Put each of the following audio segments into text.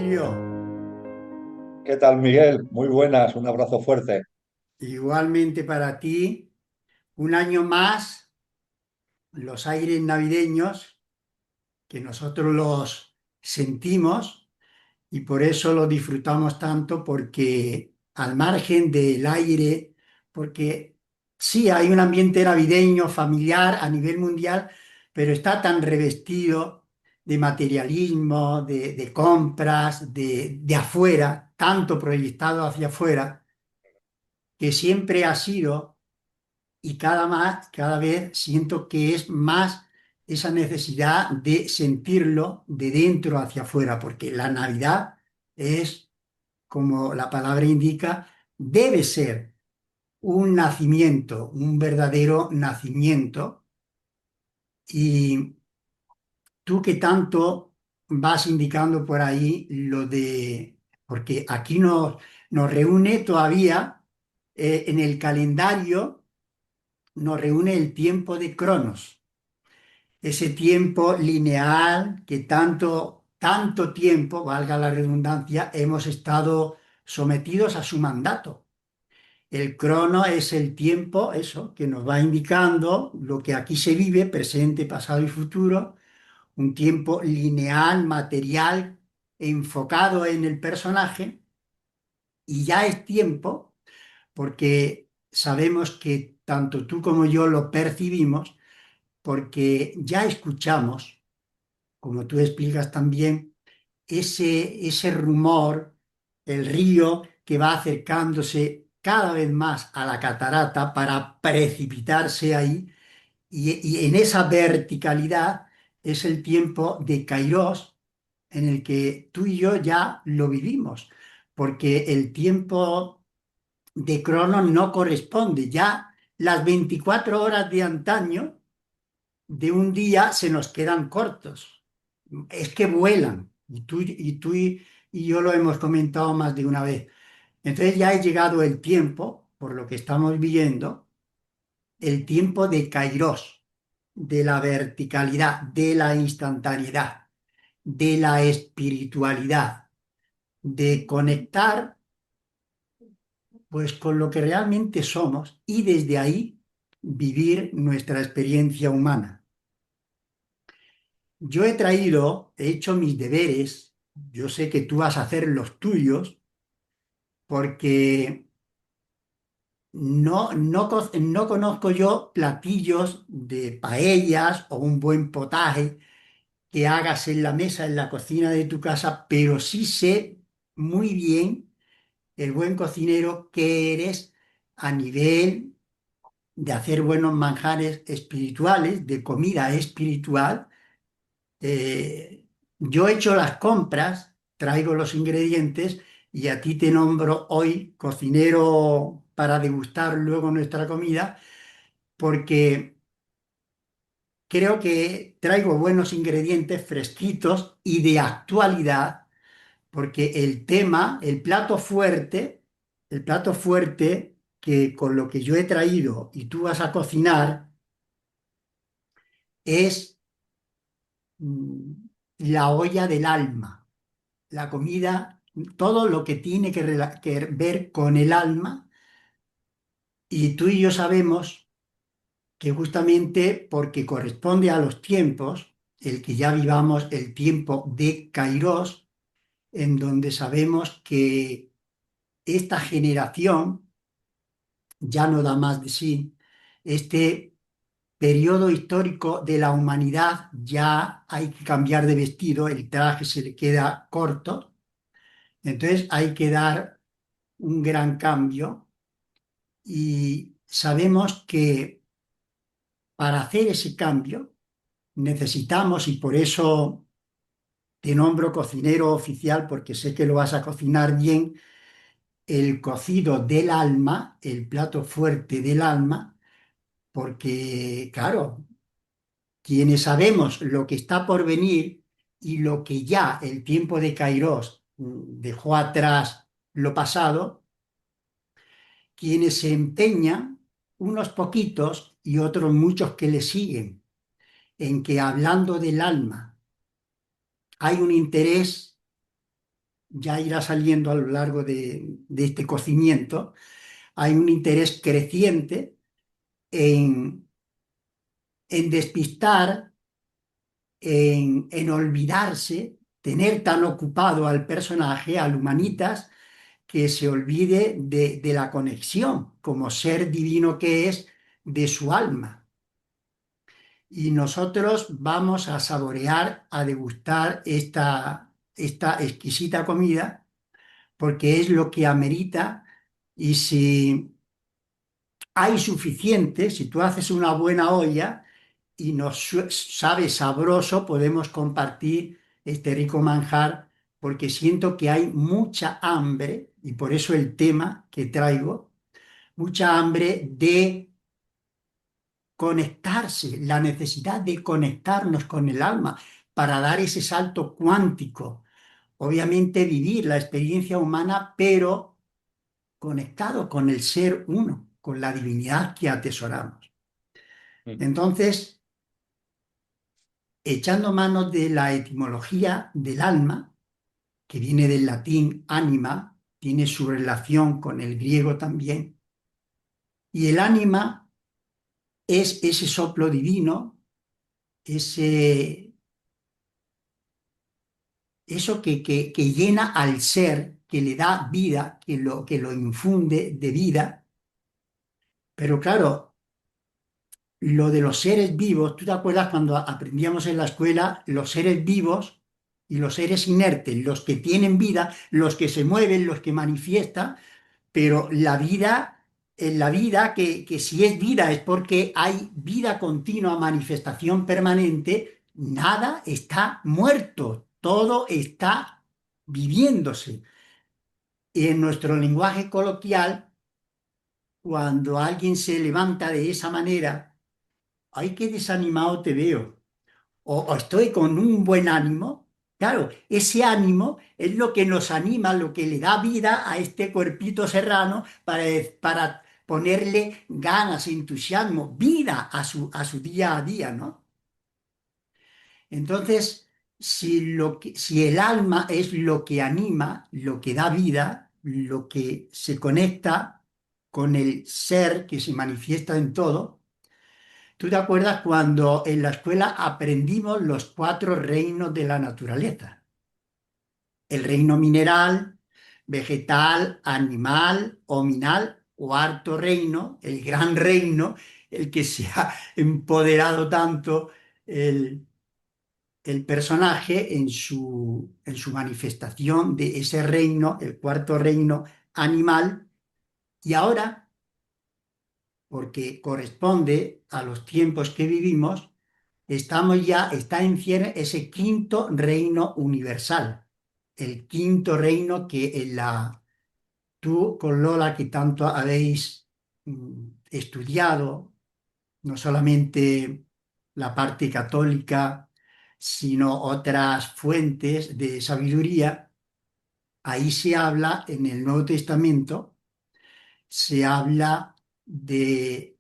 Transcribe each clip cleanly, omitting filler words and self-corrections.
Emilio, ¿Qué tal, Miguel? Muy buenas, un abrazo fuerte. igualmente para ti, un año más, los aires navideños, que nosotros los sentimos y por eso lo disfrutamos tanto, porque al margen del aire, porque sí hay un ambiente navideño, familiar a nivel mundial, pero está tan revestido de materialismo, de compras, de afuera, tanto proyectado hacia afuera que siempre ha sido y cada vez siento que es más esa necesidad de sentirlo de dentro hacia afuera, porque la Navidad es, como la palabra indica, debe ser un nacimiento, un verdadero nacimiento. Y tú que tanto vas indicando por ahí lo de, porque aquí nos reúne todavía en el calendario nos reúne el tiempo de Cronos, ese tiempo lineal que tanto tiempo, valga la redundancia, hemos estado sometidos a su mandato. El crono es el tiempo, eso, que nos va indicando lo que aquí se vive, presente, pasado y futuro, un tiempo lineal, material, enfocado en el personaje, y ya es tiempo, porque sabemos que tanto tú como yo lo percibimos, porque ya escuchamos, como tú explicas también, ese rumor, el río que va acercándose cada vez más a la catarata para precipitarse ahí, y en esa verticalidad es el tiempo de Kairos en el que tú y yo ya lo vivimos, porque el tiempo de Cronos no corresponde, ya las 24 horas de antaño de un día se nos quedan cortos. Es que vuelan. Y yo lo hemos comentado más de una vez. Entonces ya ha llegado el tiempo, por lo que estamos viviendo, el tiempo de Kairos, de la verticalidad, de la instantaneidad, de la espiritualidad, de conectar pues con lo que realmente somos y desde ahí vivir nuestra experiencia humana. Yo he traído, he hecho mis deberes, yo sé que tú vas a hacer los tuyos, porque no conozco yo platillos de paellas o un buen potaje que hagas en la mesa, en la cocina de tu casa, pero sí sé muy bien el buen cocinero que eres a nivel de hacer buenos manjares espirituales, de comida espiritual. Yo he hecho las compras, traigo los ingredientes y a ti te nombro hoy cocinero para degustar luego nuestra comida, porque creo que traigo buenos ingredientes fresquitos y de actualidad, porque el tema, el plato fuerte que con lo que yo he traído y tú vas a cocinar es mm, la olla del alma, la comida, todo lo que tiene que ver con el alma, y tú y yo sabemos que justamente porque corresponde a los tiempos, el que ya vivamos el tiempo de Kairos, en donde sabemos que esta generación ya no da más de sí, este periodo histórico de la humanidad ya hay que cambiar de vestido, el traje se le queda corto, entonces hay que dar un gran cambio y sabemos que para hacer ese cambio necesitamos, y por eso te nombro cocinero oficial porque sé que lo vas a cocinar bien, el cocido del alma, el plato fuerte del alma, porque claro, quienes sabemos lo que está por venir y lo que ya el tiempo de Kairos dejó atrás lo pasado, quienes se empeñan, unos poquitos y otros muchos que le siguen, en que hablando del alma hay un interés ya irá saliendo a lo largo de este cocimiento, hay un interés creciente en, en despistar, en olvidarse, tener tan ocupado al personaje, al humanitas, que se olvide de la conexión como ser divino que es de su alma. Y nosotros vamos a saborear, a degustar esta exquisita comida porque es lo que amerita. Y si hay suficiente, si tú haces una buena olla y nos sabe sabroso, podemos compartir este rico manjar, porque siento que hay mucha hambre, y por eso el tema que traigo, mucha hambre de conectarse, la necesidad de conectarnos con el alma para dar ese salto cuántico. Obviamente vivir la experiencia humana, pero conectado con el ser uno, con la divinidad que atesoramos. Mm. Entonces, echando mano de la etimología del alma, que viene del latín anima, tiene su relación con el griego también, y el ánima es ese soplo divino, ese, eso que llena al ser, que le da vida, que lo infunde de vida, pero claro, lo de los seres vivos, ¿tú te acuerdas cuando aprendíamos en la escuela los seres vivos y los seres inertes, los que tienen vida, los que se mueven, los que manifiestan, pero la vida, en la vida, que si es vida es porque hay vida continua, manifestación permanente, nada está muerto, todo está viviéndose. Y en nuestro lenguaje coloquial, cuando alguien se levanta de esa manera, ay, qué desanimado te veo. O estoy con un buen ánimo. Claro, ese ánimo es lo que nos anima, lo que le da vida a este cuerpito serrano para ponerle ganas, entusiasmo, vida a su día a día, ¿no? Entonces, si el alma es lo que anima, lo que da vida, lo que se conecta con el ser que se manifiesta en todo. ¿Tú te acuerdas cuando en la escuela aprendimos los cuatro reinos de la naturaleza? El reino mineral, vegetal, animal, ominal, cuarto reino, el gran reino, el que se ha empoderado tanto el, el personaje en su manifestación de ese reino, el cuarto reino animal, y ahora, porque corresponde a los tiempos que vivimos, está en cierre ese quinto reino universal, el quinto reino que tú con Lola, que tanto habéis estudiado, no solamente la parte católica, sino otras fuentes de sabiduría, ahí se habla en el Nuevo Testamento, se habla de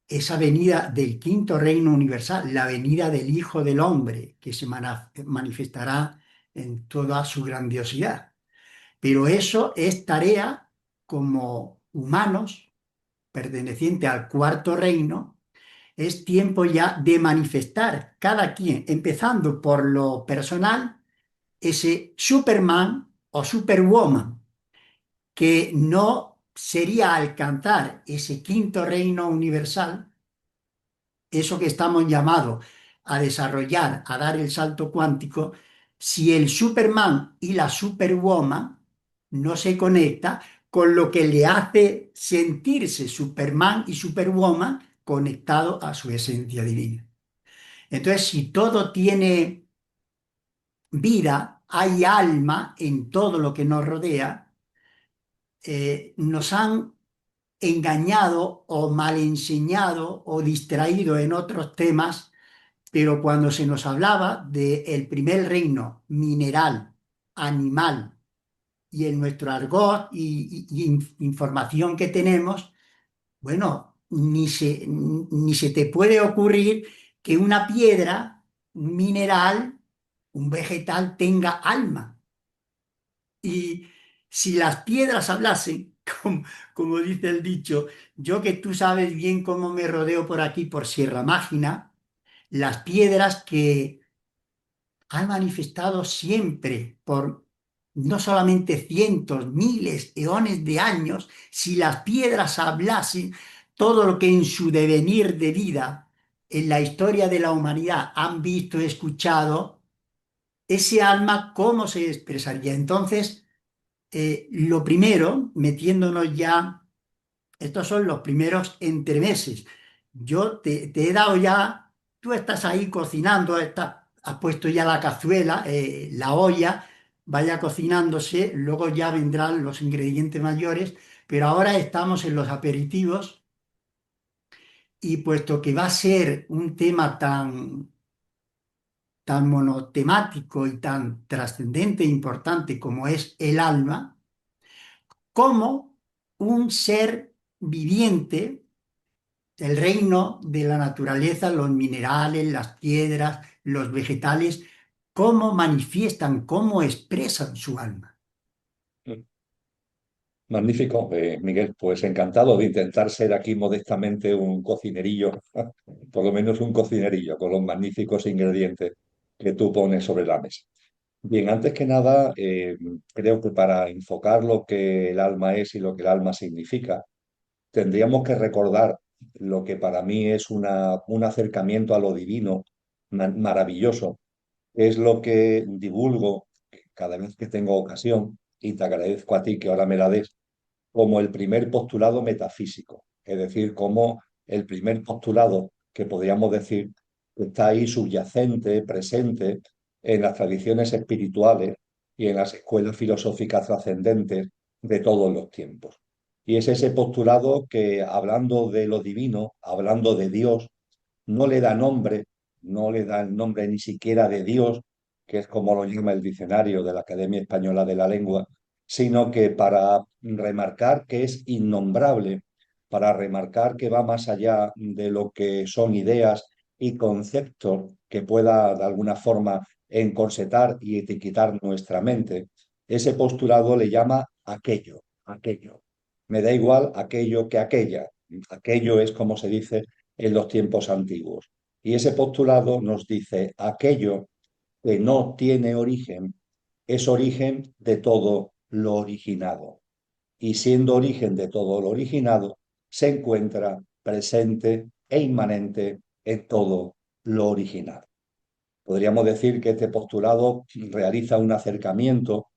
esa venida del quinto reino universal, la venida del Hijo del Hombre, que se manifestará en toda su grandiosidad. Pero eso es tarea como humanos perteneciente al cuarto reino, es tiempo ya de manifestar cada quien, empezando por lo personal, ese Superman o Superwoman, que no sería alcanzar ese quinto reino universal, eso que estamos llamados a desarrollar, a dar el salto cuántico, si el Superman y la Superwoman no se conecta con lo que le hace sentirse Superman y Superwoman conectado a su esencia divina. Entonces, si todo tiene vida, hay alma en todo lo que nos rodea, nos han engañado o mal enseñado o distraído en otros temas, pero cuando se nos hablaba del primer reino mineral, animal, y en nuestro argot y información que tenemos, bueno, ni se te puede ocurrir que una piedra, un mineral, un vegetal tenga alma. Y si las piedras hablasen, como dice el dicho, yo que tú sabes bien cómo me rodeo por aquí, por Sierra Mágina, las piedras que han manifestado siempre por no solamente cientos, miles, eones de años, si las piedras hablasen todo lo que en su devenir de vida, en la historia de la humanidad, han visto y escuchado, ese alma, ¿cómo se expresaría? Entonces, lo primero, metiéndonos ya, estos son los primeros entremeses. Yo te he dado ya, tú estás ahí cocinando, has puesto ya la cazuela, la olla, vaya cocinándose, luego ya vendrán los ingredientes mayores, pero ahora estamos en los aperitivos y puesto que va a ser un tema tan monotemático y tan trascendente e importante como es el alma, como un ser viviente, el reino de la naturaleza, los minerales, las piedras, los vegetales, cómo manifiestan, cómo expresan su alma. Magnífico, Miguel. Pues encantado de intentar ser aquí modestamente un cocinerillo, por lo menos un cocinerillo, con los magníficos ingredientes que tú pones sobre la mesa. Bien, antes que nada, creo que para enfocar lo que el alma es y lo que el alma significa, tendríamos que recordar lo que para mí es un acercamiento a lo divino maravilloso. Es lo que divulgo cada vez que tengo ocasión y te agradezco a ti que ahora me la des como el primer postulado metafísico, es decir, como el primer postulado que podríamos decir que está ahí subyacente, presente en las tradiciones espirituales y en las escuelas filosóficas trascendentes de todos los tiempos. Y es ese postulado que, hablando de lo divino, hablando de Dios, no le da nombre, no le da el nombre ni siquiera de Dios, que es como lo llama el diccionario de la Academia Española de la Lengua, sino que para remarcar que es innombrable, para remarcar que va más allá de lo que son ideas y conceptos que pueda de alguna forma encorsetar y etiquetar nuestra mente, ese postulado le llama aquello, aquello. Me da igual aquello que aquella. Aquello es como se dice en los tiempos antiguos. Y ese postulado nos dice aquello que no tiene origen es origen de todo lo originado. Y siendo origen de todo lo originado, se encuentra presente e inmanente en todo lo original. Podríamos decir que este postulado realiza un acercamiento,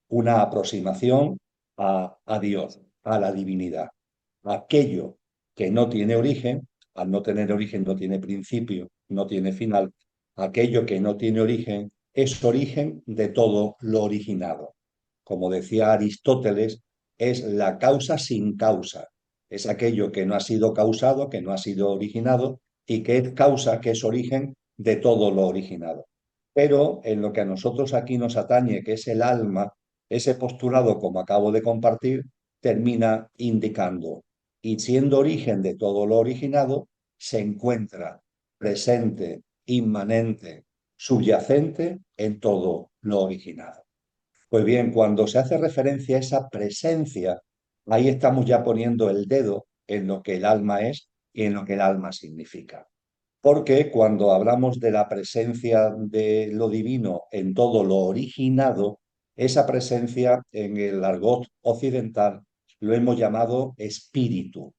una aproximación a Dios, a la divinidad. Aquello que no tiene origen, al no tener origen no tiene principio, no tiene final, aquello que no tiene origen es origen de todo lo originado. Como decía Aristóteles, es la causa sin causa. Es aquello que no ha sido causado, que no ha sido originado y que es causa, que es origen de todo lo originado. Pero en lo que a nosotros aquí nos atañe, que es el alma, ese postulado, como acabo de compartir, termina indicando, y siendo origen de todo lo originado, se encuentra presente, inmanente, subyacente en todo lo originado. Pues bien, cuando se hace referencia a esa presencia, ahí estamos ya poniendo el dedo en lo que el alma es y en lo que el alma significa. Porque cuando hablamos de la presencia de lo divino en todo lo originado, esa presencia en el argot occidental lo hemos llamado espíritu.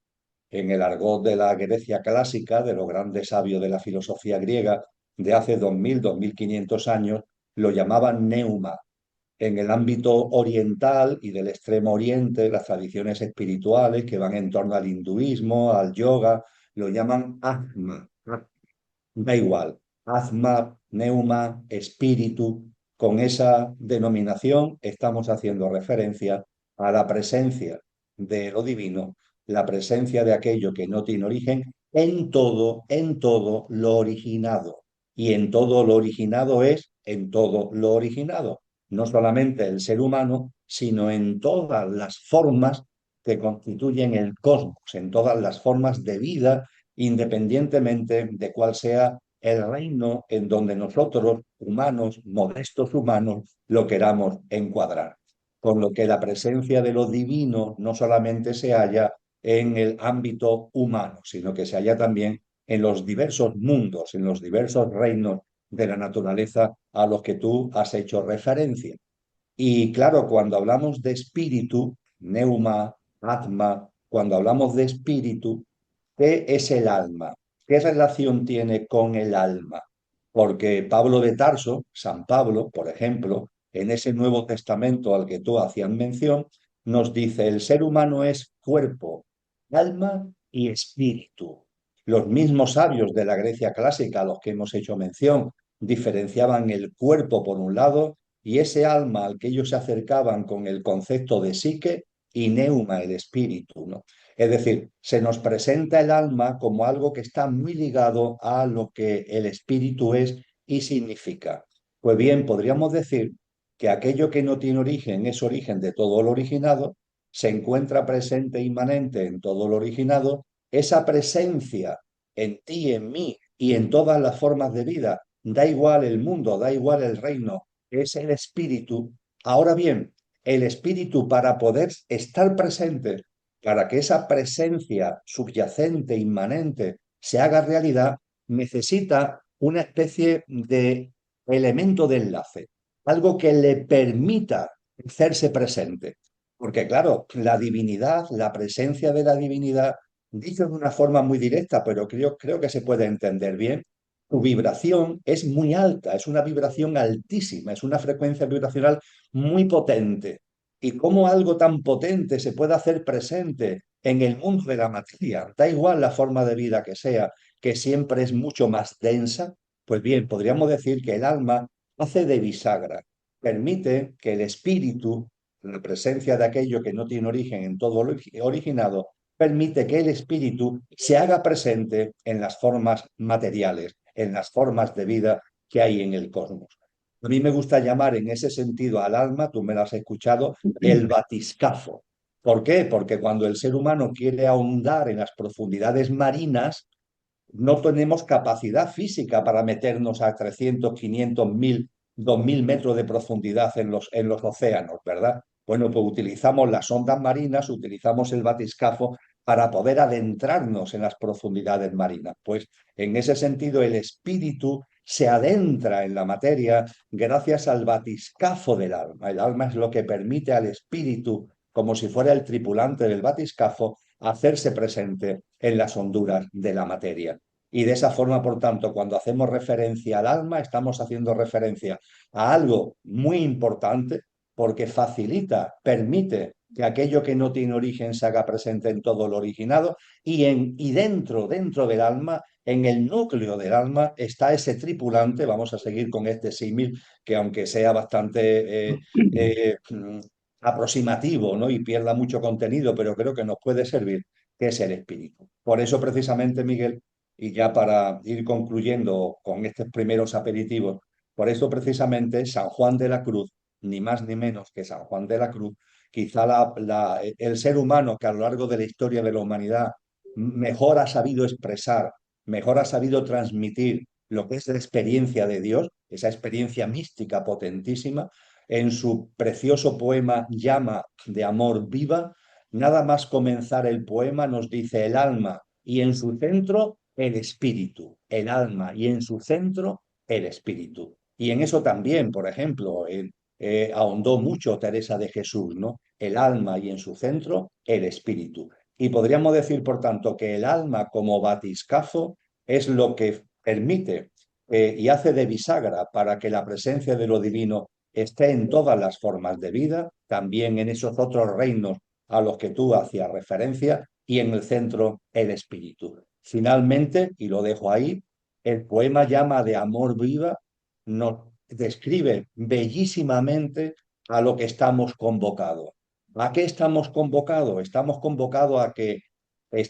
En el argot de la Grecia clásica, de los grandes sabios de la filosofía griega de hace 2500 años, lo llamaban neuma. En el ámbito oriental y del extremo oriente, las tradiciones espirituales que van en torno al hinduismo, al yoga, lo llaman atma. Da igual, Atma, Neuma, espíritu, con esa denominación estamos haciendo referencia a la presencia de lo divino, la presencia de aquello que no tiene origen en todo lo originado. Y en todo lo originado es en todo lo originado, no solamente el ser humano, sino en todas las formas que constituyen el cosmos, en todas las formas de vida independientemente de cuál sea el reino en donde nosotros, humanos, modestos humanos, lo queramos encuadrar. con lo que la presencia de lo divino no solamente se halla en el ámbito humano, sino que se halla también en los diversos mundos, en los diversos reinos de la naturaleza a los que tú has hecho referencia. Y claro, cuando hablamos de espíritu, neuma, atma, cuando hablamos de espíritu, ¿qué es el alma? ¿Qué relación tiene con el alma? Porque Pablo de Tarso, San Pablo, por ejemplo, en ese Nuevo Testamento al que tú hacías mención, nos dice, el ser humano es cuerpo, alma y espíritu. Los mismos sabios de la Grecia clásica a los que hemos hecho mención diferenciaban el cuerpo por un lado y ese alma al que ellos se acercaban con el concepto de psique y neuma, el espíritu, ¿no? Es decir, se nos presenta el alma como algo que está muy ligado a lo que el espíritu es y significa. Pues bien, podríamos decir que aquello que no tiene origen es origen de todo lo originado, se encuentra presente e inmanente en todo lo originado, esa presencia en ti, en mí y en todas las formas de vida, da igual el mundo, da igual el reino, es el espíritu. Ahora bien, el espíritu para poder estar presente, para que esa presencia subyacente, inmanente, se haga realidad, necesita una especie de elemento de enlace, algo que le permita hacerse presente. Porque claro, la divinidad, la presencia de la divinidad, dicho de una forma muy directa, pero creo que se puede entender bien, su vibración es muy alta, es una vibración altísima, es una frecuencia vibracional muy potente. Y cómo algo tan potente se puede hacer presente en el mundo de la materia, da igual la forma de vida que siempre es mucho más densa, pues bien, podríamos decir que el alma hace de bisagra, permite que el espíritu, la presencia de aquello que no tiene origen en todo lo originado, permite que el espíritu se haga presente en las formas materiales, en las formas de vida que hay en el cosmos. A mí me gusta llamar en ese sentido al alma, tú me lo has escuchado, el batiscafo. ¿Por qué? Porque cuando el ser humano quiere ahondar en las profundidades marinas, no tenemos capacidad física para meternos a 300, 500, 1000, 2000 metros de profundidad en los océanos, ¿verdad? Bueno, pues utilizamos las ondas marinas, utilizamos el batiscafo para poder adentrarnos en las profundidades marinas. Pues en ese sentido el espíritu se adentra en la materia gracias al batiscafo del alma. El alma es lo que permite al espíritu, como si fuera el tripulante del batiscafo, hacerse presente en las honduras de la materia. Y de esa forma, por tanto, cuando hacemos referencia al alma, estamos haciendo referencia a algo muy importante porque facilita, permite que aquello que no tiene origen se haga presente en todo lo originado y dentro del alma, en el núcleo del alma, está ese tripulante, vamos a seguir con este símil, que aunque sea bastante aproximativo, ¿no? Y pierda mucho contenido, pero creo que nos puede servir, que es el espíritu. Por eso precisamente, Miguel, y ya para ir concluyendo con estos primeros aperitivos, por eso precisamente San Juan de la Cruz, ni más ni menos que San Juan de la Cruz, quizá el ser humano que a lo largo de la historia de la humanidad mejor ha sabido expresar, mejor ha sabido transmitir lo que es la experiencia de Dios, esa experiencia mística potentísima, en su precioso poema Llama de amor viva, nada más comenzar el poema nos dice el alma y en su centro el espíritu, el alma y en su centro el espíritu. Y en eso también, por ejemplo, ahondó mucho Teresa de Jesús, ¿no? El alma y en su centro el espíritu. Y podríamos decir, por tanto, que el alma como batiscafo es lo que permite y hace de bisagra para que la presencia de lo divino esté en todas las formas de vida, también en esos otros reinos a los que tú hacías referencia, y en el centro el espíritu. Finalmente, y lo dejo ahí, el poema Llama de amor viva nos describe bellísimamente a lo que estamos convocados. ¿A qué estamos convocados? Estamos convocados a que,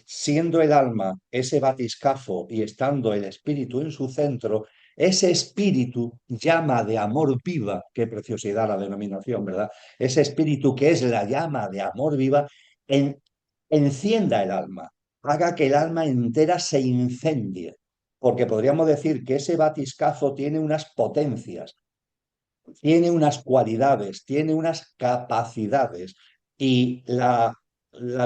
siendo el alma ese batiscafo y estando el espíritu en su centro, ese espíritu llama de amor viva, qué preciosidad la denominación, ¿verdad? Ese espíritu que es la llama de amor viva, en, encienda el alma, haga que el alma entera se incendie, porque podríamos decir que ese batiscafo tiene unas potencias tiene unas cualidades, tiene unas capacidades y la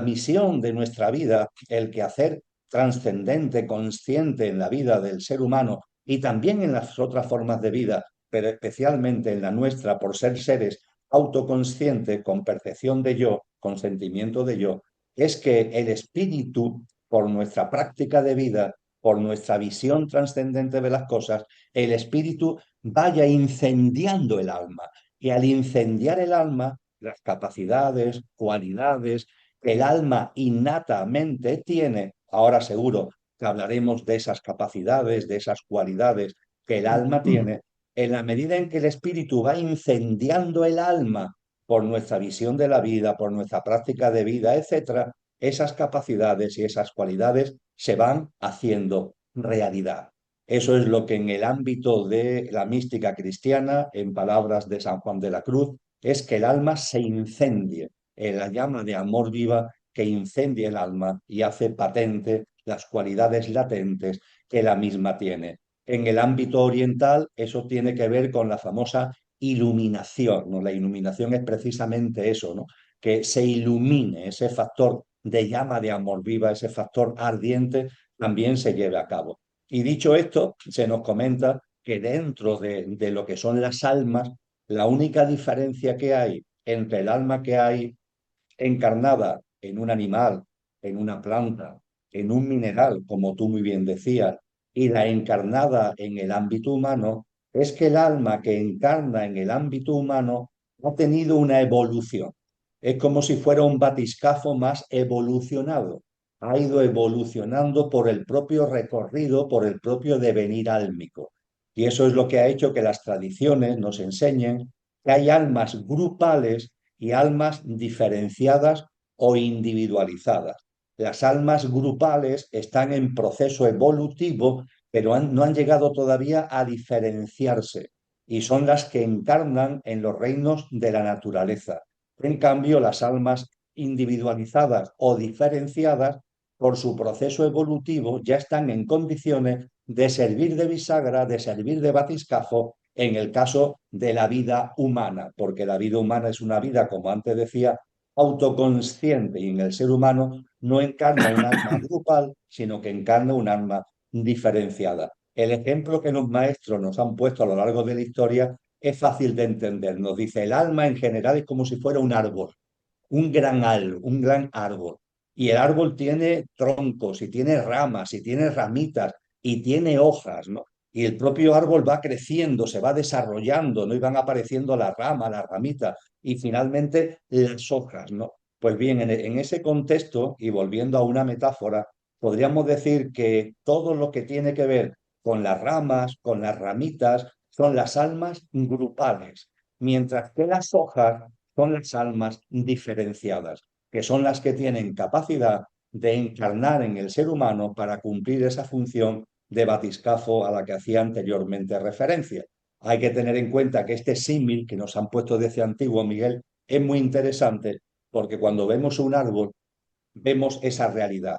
misión de nuestra vida, el quehacer trascendente, consciente en la vida del ser humano y también en las otras formas de vida, pero especialmente en la nuestra por ser seres autoconscientes, con percepción de yo, con sentimiento de yo, es que el espíritu, por nuestra práctica de vida, por nuestra visión trascendente de las cosas, el espíritu vaya incendiando el alma. Y al incendiar el alma, las capacidades, cualidades que el alma innatamente tiene, ahora seguro que hablaremos de esas capacidades, de esas cualidades que el alma tiene, en la medida en que el espíritu va incendiando el alma por nuestra visión de la vida, por nuestra práctica de vida, etcétera, esas capacidades y esas cualidades se van haciendo realidad. Eso es lo que en el ámbito de la mística cristiana, en palabras de San Juan de la Cruz, es que el alma se incendie en la llama de amor viva que incendia el alma y hace patente las cualidades latentes que la misma tiene. En el ámbito oriental, eso tiene que ver con la famosa iluminación, ¿no? La iluminación es precisamente eso, ¿no? Que se ilumine ese factor de llama de amor viva, ese factor ardiente, también se lleve a cabo. Y dicho esto, se nos comenta que dentro de lo que son las almas, la única diferencia que hay entre el alma que hay encarnada en un animal, en una planta, en un mineral, como tú muy bien decías, y la encarnada en el ámbito humano, es que el alma que encarna en el ámbito humano ha tenido una evolución. Es como si fuera un batiscafo más evolucionado. Ha ido evolucionando por el propio recorrido, por el propio devenir álmico. Y eso es lo que ha hecho que las tradiciones nos enseñen que hay almas grupales y almas diferenciadas o individualizadas. Las almas grupales están en proceso evolutivo, pero no han llegado todavía a diferenciarse y son las que encarnan en los reinos de la naturaleza. En cambio, las almas individualizadas o diferenciadas, por su proceso evolutivo, ya están en condiciones de servir de bisagra, de servir de batiscafo en el caso de la vida humana, porque la vida humana es una vida, como antes decía, autoconsciente y en el ser humano no encarna un alma grupal, sino que encarna un alma diferenciada. El ejemplo que los maestros nos han puesto a lo largo de la historia es fácil de entender. Nos dice, el alma en general es como si fuera un árbol, un gran árbol. Y el árbol tiene troncos y tiene ramas y tiene ramitas y tiene hojas, ¿no? Y el propio árbol va creciendo, se va desarrollando, ¿no? Y van apareciendo las ramas, las ramitas y finalmente las hojas, ¿no? Pues bien, en ese contexto, y volviendo a una metáfora, podríamos decir que todo lo que tiene que ver con las ramas, con las ramitas, son las almas grupales, mientras que las hojas son las almas diferenciadas, que son las que tienen capacidad de encarnar en el ser humano para cumplir esa función de batiscafo a la que hacía anteriormente referencia. Hay que tener en cuenta que este símil que nos han puesto desde antiguo, Miguel, es muy interesante porque cuando vemos un árbol vemos esa realidad,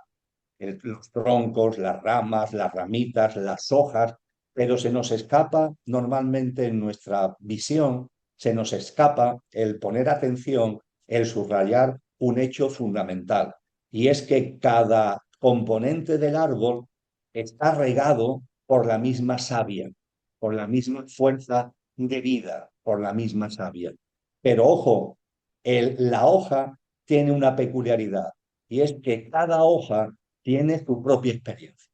los troncos, las ramas, las ramitas, las hojas, pero se nos escapa normalmente en nuestra visión, se nos escapa el poner atención, el subrayar un hecho fundamental, y es que cada componente del árbol está regado por la misma savia, por la misma fuerza de vida, por la misma savia. Pero ojo, la hoja tiene una peculiaridad, y es que cada hoja tiene su propia experiencia.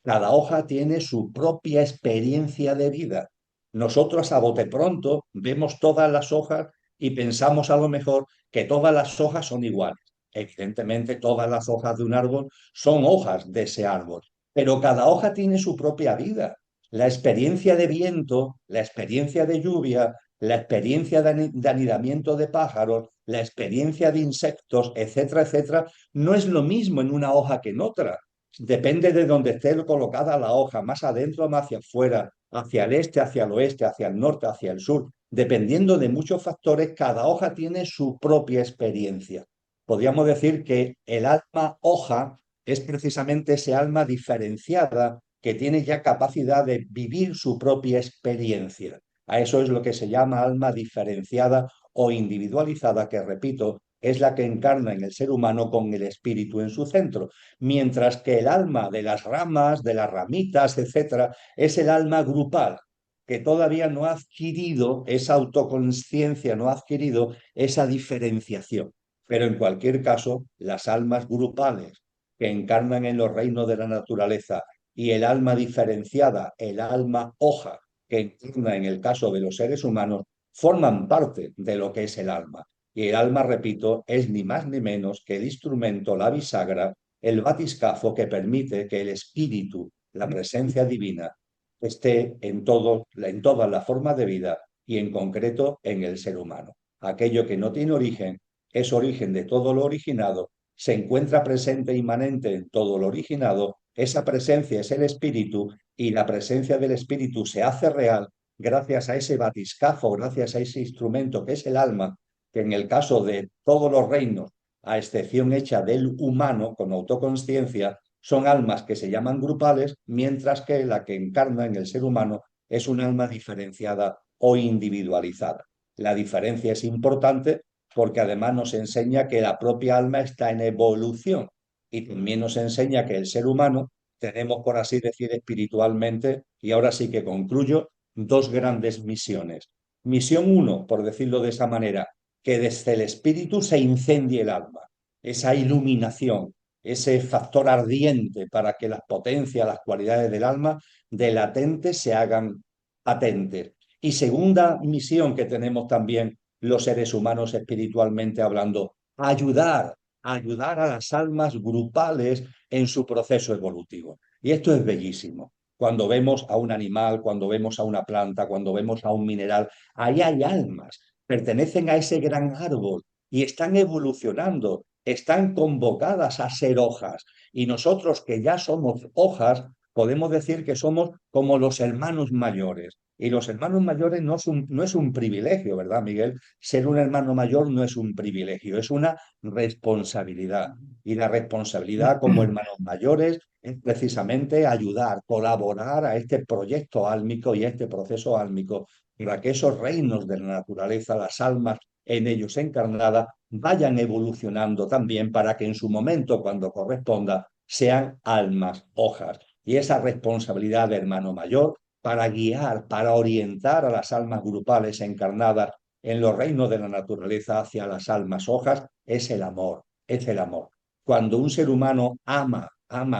Cada hoja tiene su propia experiencia de vida. Nosotros a bote pronto vemos todas las hojas y pensamos a lo mejor que todas las hojas son iguales. Evidentemente, todas las hojas de un árbol son hojas de ese árbol, pero cada hoja tiene su propia vida. La experiencia de viento, la experiencia de lluvia, la experiencia de anidamiento de pájaros, la experiencia de insectos, etcétera, etcétera, no es lo mismo en una hoja que en otra. Depende de dónde esté colocada la hoja, más adentro, más hacia afuera, hacia el este, hacia el oeste, hacia el norte, hacia el sur. Dependiendo de muchos factores, cada hoja tiene su propia experiencia. Podríamos decir que el alma hoja es precisamente ese alma diferenciada que tiene ya capacidad de vivir su propia experiencia. A eso es lo que se llama alma diferenciada o individualizada, que repito, es la que encarna en el ser humano con el espíritu en su centro, mientras que el alma de las ramas, de las ramitas, etcétera, es el alma grupal, que todavía no ha adquirido esa autoconsciencia, no ha adquirido esa diferenciación. Pero en cualquier caso, las almas grupales que encarnan en los reinos de la naturaleza y el alma diferenciada, el alma hoja, que encarna en el caso de los seres humanos, forman parte de lo que es el alma. Y el alma, repito, es ni más ni menos que el instrumento, la bisagra, el batiscafo que permite que el espíritu, la presencia divina, esté en todas las formas de vida y en concreto en el ser humano. Aquello que no tiene origen es origen de todo lo originado, se encuentra presente e inmanente en todo lo originado, esa presencia es el espíritu y la presencia del espíritu se hace real gracias a ese batiscafo, gracias a ese instrumento que es el alma, que en el caso de todos los reinos, a excepción hecha del humano con autoconsciencia, son almas que se llaman grupales, mientras que la que encarna en el ser humano es un alma diferenciada o individualizada. La diferencia es importante porque además nos enseña que la propia alma está en evolución y también nos enseña que el ser humano tenemos, por así decir, espiritualmente, y ahora sí que concluyo, dos grandes misiones. Misión uno, por decirlo de esa manera, que desde el espíritu se incendie el alma, esa iluminación, ese factor ardiente para que las potencias, las cualidades del alma de latente se hagan patentes. Y segunda misión que tenemos también los seres humanos espiritualmente hablando, ayudar a las almas grupales en su proceso evolutivo. Y esto es bellísimo. Cuando vemos a un animal, cuando vemos a una planta, cuando vemos a un mineral, ahí hay almas, pertenecen a ese gran árbol y están evolucionando, están convocadas a ser hojas. Y nosotros que ya somos hojas, podemos decir que somos como los hermanos mayores. Y los hermanos mayores no es un privilegio, ¿verdad, Miguel? Ser un hermano mayor no es un privilegio, es una responsabilidad. Y la responsabilidad como hermanos mayores es precisamente ayudar, colaborar a este proyecto álmico y a este proceso álmico para que esos reinos de la naturaleza, las almas en ellos encarnadas, vayan evolucionando también para que en su momento, cuando corresponda, sean almas, hojas. Y esa responsabilidad de hermano mayor para guiar, para orientar a las almas grupales encarnadas en los reinos de la naturaleza hacia las almas hojas, es el amor, es el amor. Cuando un ser humano ama,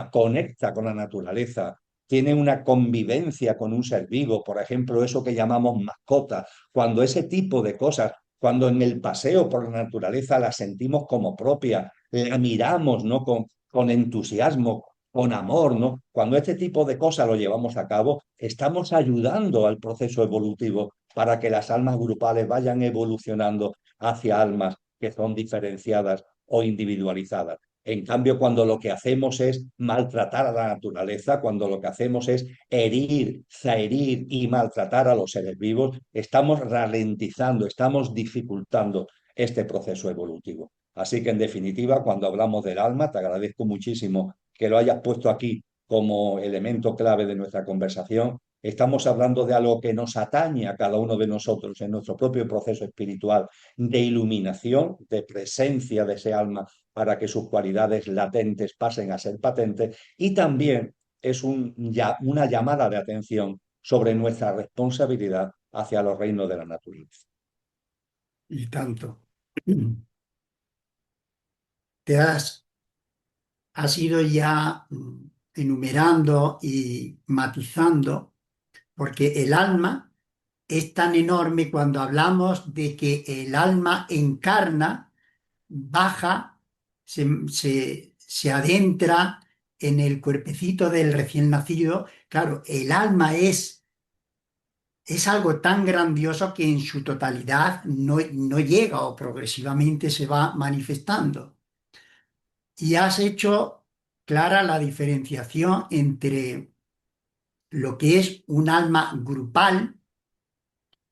conecta con la naturaleza, tiene una convivencia con un ser vivo, por ejemplo, eso que llamamos mascota, cuando ese tipo de cosas, cuando en el paseo por la naturaleza la sentimos como propia, la miramos, ¿no? Con entusiasmo, con amor, ¿no? Cuando este tipo de cosas lo llevamos a cabo, estamos ayudando al proceso evolutivo para que las almas grupales vayan evolucionando hacia almas que son diferenciadas o individualizadas. En cambio, cuando lo que hacemos es maltratar a la naturaleza, cuando lo que hacemos es herir, zaherir y maltratar a los seres vivos, estamos ralentizando, estamos dificultando este proceso evolutivo. Así que, en definitiva, cuando hablamos del alma, te agradezco muchísimo que lo hayas puesto aquí como elemento clave de nuestra conversación. Estamos hablando de algo que nos atañe a cada uno de nosotros en nuestro propio proceso espiritual de iluminación, de presencia de ese alma para que sus cualidades latentes pasen a ser patentes y también es una llamada de atención sobre nuestra responsabilidad hacia los reinos de la naturaleza. Y tanto. Te has ido ya enumerando y matizando, porque el alma es tan enorme cuando hablamos de que el alma encarna, baja, se adentra en el cuerpecito del recién nacido. Claro, el alma es algo tan grandioso que en su totalidad no llega o progresivamente se va manifestando. Y has hecho clara la diferenciación entre lo que es un alma grupal,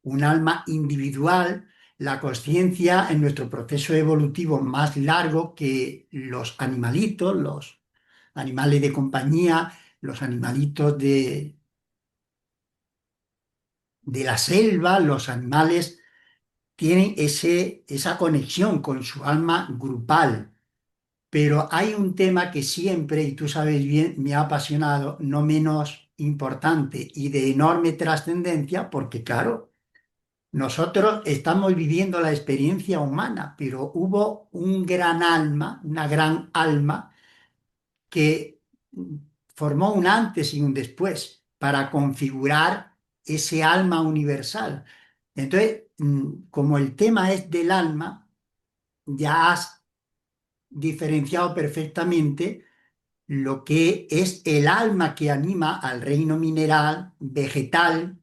un alma individual, la conciencia en nuestro proceso evolutivo más largo que los animalitos, los animales de compañía, los animalitos de la selva, los animales tienen esa conexión con su alma grupal. Pero hay un tema que siempre, y tú sabes bien, me ha apasionado, no menos importante y de enorme trascendencia, porque claro, nosotros estamos viviendo la experiencia humana, pero hubo un gran alma, una gran alma, que formó un antes y un después para configurar ese alma universal. Entonces, como el tema es del alma, ya has diferenciado perfectamente lo que es el alma que anima al reino mineral, vegetal,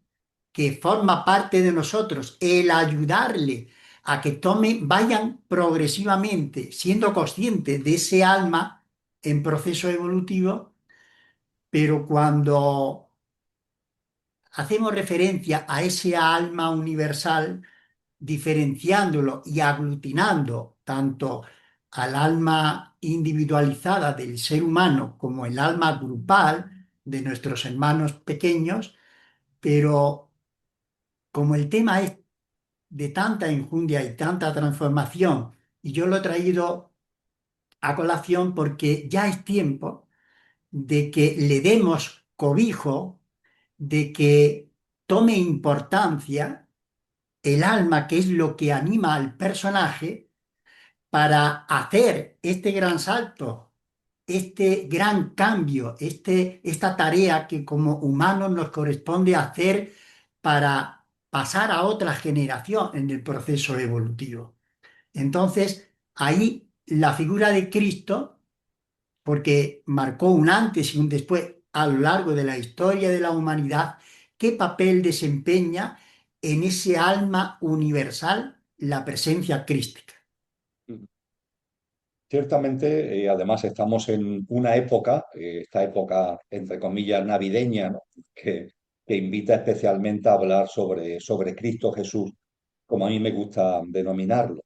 que forma parte de nosotros, el ayudarle a que vayan progresivamente siendo conscientes de ese alma en proceso evolutivo, pero cuando hacemos referencia a ese alma universal, diferenciándolo y aglutinando tanto al alma individualizada del ser humano como el alma grupal de nuestros hermanos pequeños, pero como el tema es de tanta enjundia y tanta transformación, y yo lo he traído a colación porque ya es tiempo de que le demos cobijo, de que tome importancia el alma, que es lo que anima al personaje, para hacer este gran salto, este gran cambio, esta tarea que como humanos nos corresponde hacer para pasar a otra generación en el proceso evolutivo. Entonces, ahí la figura de Cristo, porque marcó un antes y un después a lo largo de la historia de la humanidad, ¿qué papel desempeña en ese alma universal la presencia crística? Ciertamente, además estamos en una época, esta época entre comillas navideña, ¿no? que invita especialmente a hablar sobre Cristo Jesús, como a mí me gusta denominarlo.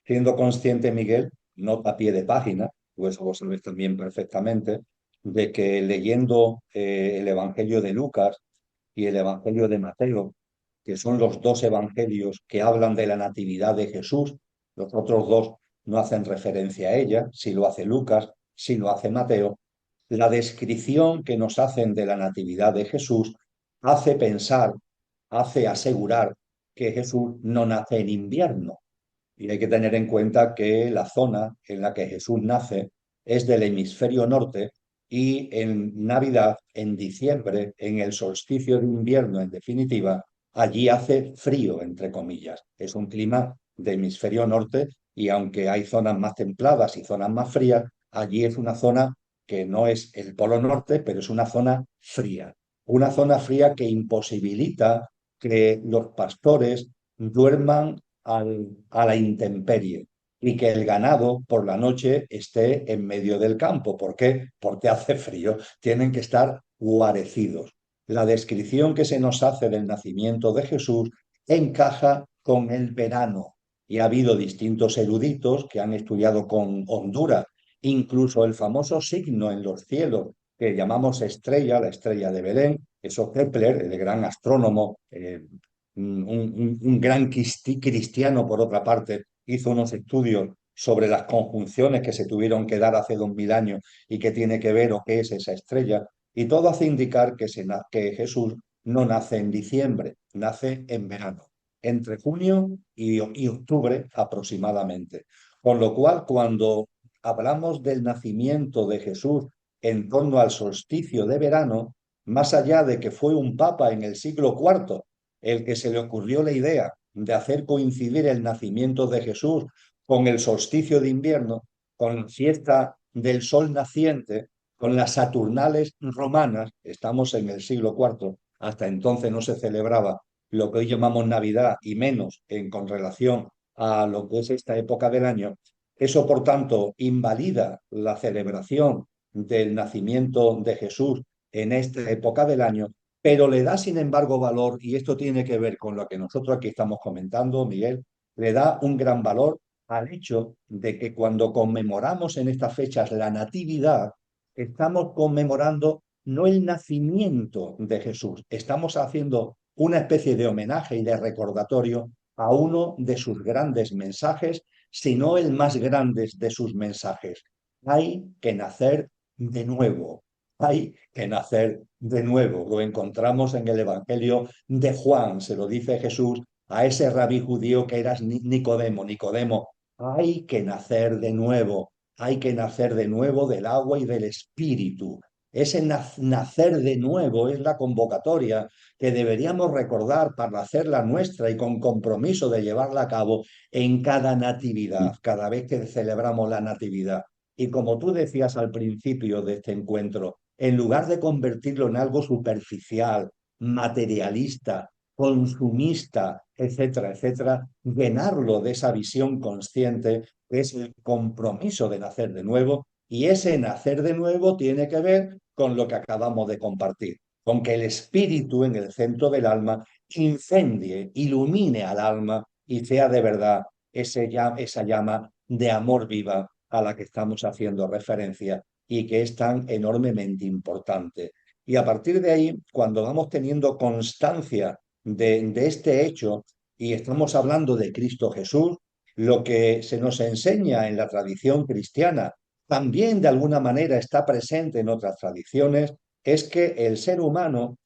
Siendo consciente, Miguel, no a pie de página, tú eso lo sabes también perfectamente, de que leyendo el Evangelio de Lucas y el Evangelio de Mateo, que son los dos evangelios que hablan de la natividad de Jesús, los otros dos no hacen referencia a ella, si lo hace Lucas, si lo hace Mateo, la descripción que nos hacen de la natividad de Jesús hace pensar, hace asegurar que Jesús no nace en invierno, y hay que tener en cuenta que la zona en la que Jesús nace es del hemisferio norte y en Navidad, en diciembre, en el solsticio de invierno, en definitiva, allí hace frío, entre comillas. Es un clima de hemisferio norte y aunque hay zonas más templadas y zonas más frías, allí es una zona que no es el polo norte, pero es una zona fría. Una zona fría que imposibilita que los pastores duerman a la intemperie y que el ganado por la noche esté en medio del campo. ¿Por qué? Porque hace frío. Tienen que estar guarecidos. La descripción que se nos hace del nacimiento de Jesús encaja con el verano. Y ha habido distintos eruditos que han estudiado con Honduras, incluso el famoso signo en los cielos que llamamos estrella, la estrella de Belén, eso Kepler, el gran astrónomo, un gran cristiano, por otra parte, hizo unos estudios sobre las conjunciones que se tuvieron que dar hace 2000 años y qué tiene que ver o qué es esa estrella. Y todo hace indicar que Jesús no nace en diciembre, nace en verano, entre junio y octubre aproximadamente. Con lo cual, cuando hablamos del nacimiento de Jesús en torno al solsticio de verano, más allá de que fue un papa en el siglo IV el que se le ocurrió la idea de hacer coincidir el nacimiento de Jesús con el solsticio de invierno, con la fiesta del sol naciente, con las Saturnales romanas, estamos en el siglo IV, hasta entonces no se celebraba lo que hoy llamamos Navidad y menos con relación a lo que es esta época del año. Eso, por tanto, invalida la celebración del nacimiento de Jesús en esta época del año, pero le da, sin embargo, valor, y esto tiene que ver con lo que nosotros aquí estamos comentando, Miguel, le da un gran valor al hecho de que cuando conmemoramos en estas fechas la Natividad, estamos conmemorando no el nacimiento de Jesús, estamos haciendo una especie de homenaje y de recordatorio a uno de sus grandes mensajes, si no el más grande de sus mensajes. Hay que nacer de nuevo. Hay que nacer de nuevo. Lo encontramos en el Evangelio de Juan. Se lo dice Jesús a ese rabí judío que era Nicodemo. Nicodemo, hay que nacer de nuevo. Hay que nacer de nuevo del agua y del espíritu. Ese nacer de nuevo es la convocatoria que deberíamos recordar para hacerla nuestra y con compromiso de llevarla a cabo en cada natividad, cada vez que celebramos la natividad. Y como tú decías al principio de este encuentro, en lugar de convertirlo en algo superficial, materialista, consumista, etcétera, etcétera, llenarlo de esa visión consciente que es el compromiso de nacer de nuevo, y ese nacer de nuevo tiene que ver con lo que acabamos de compartir, con que el espíritu en el centro del alma incendie, ilumine al alma y sea de verdad esa llama de amor viva a la que estamos haciendo referencia y que es tan enormemente importante. Y a partir de ahí, cuando vamos teniendo constancia de este hecho y estamos hablando de Cristo Jesús, lo que se nos enseña en la tradición cristiana, también de alguna manera está presente en otras tradiciones, es que el ser humano,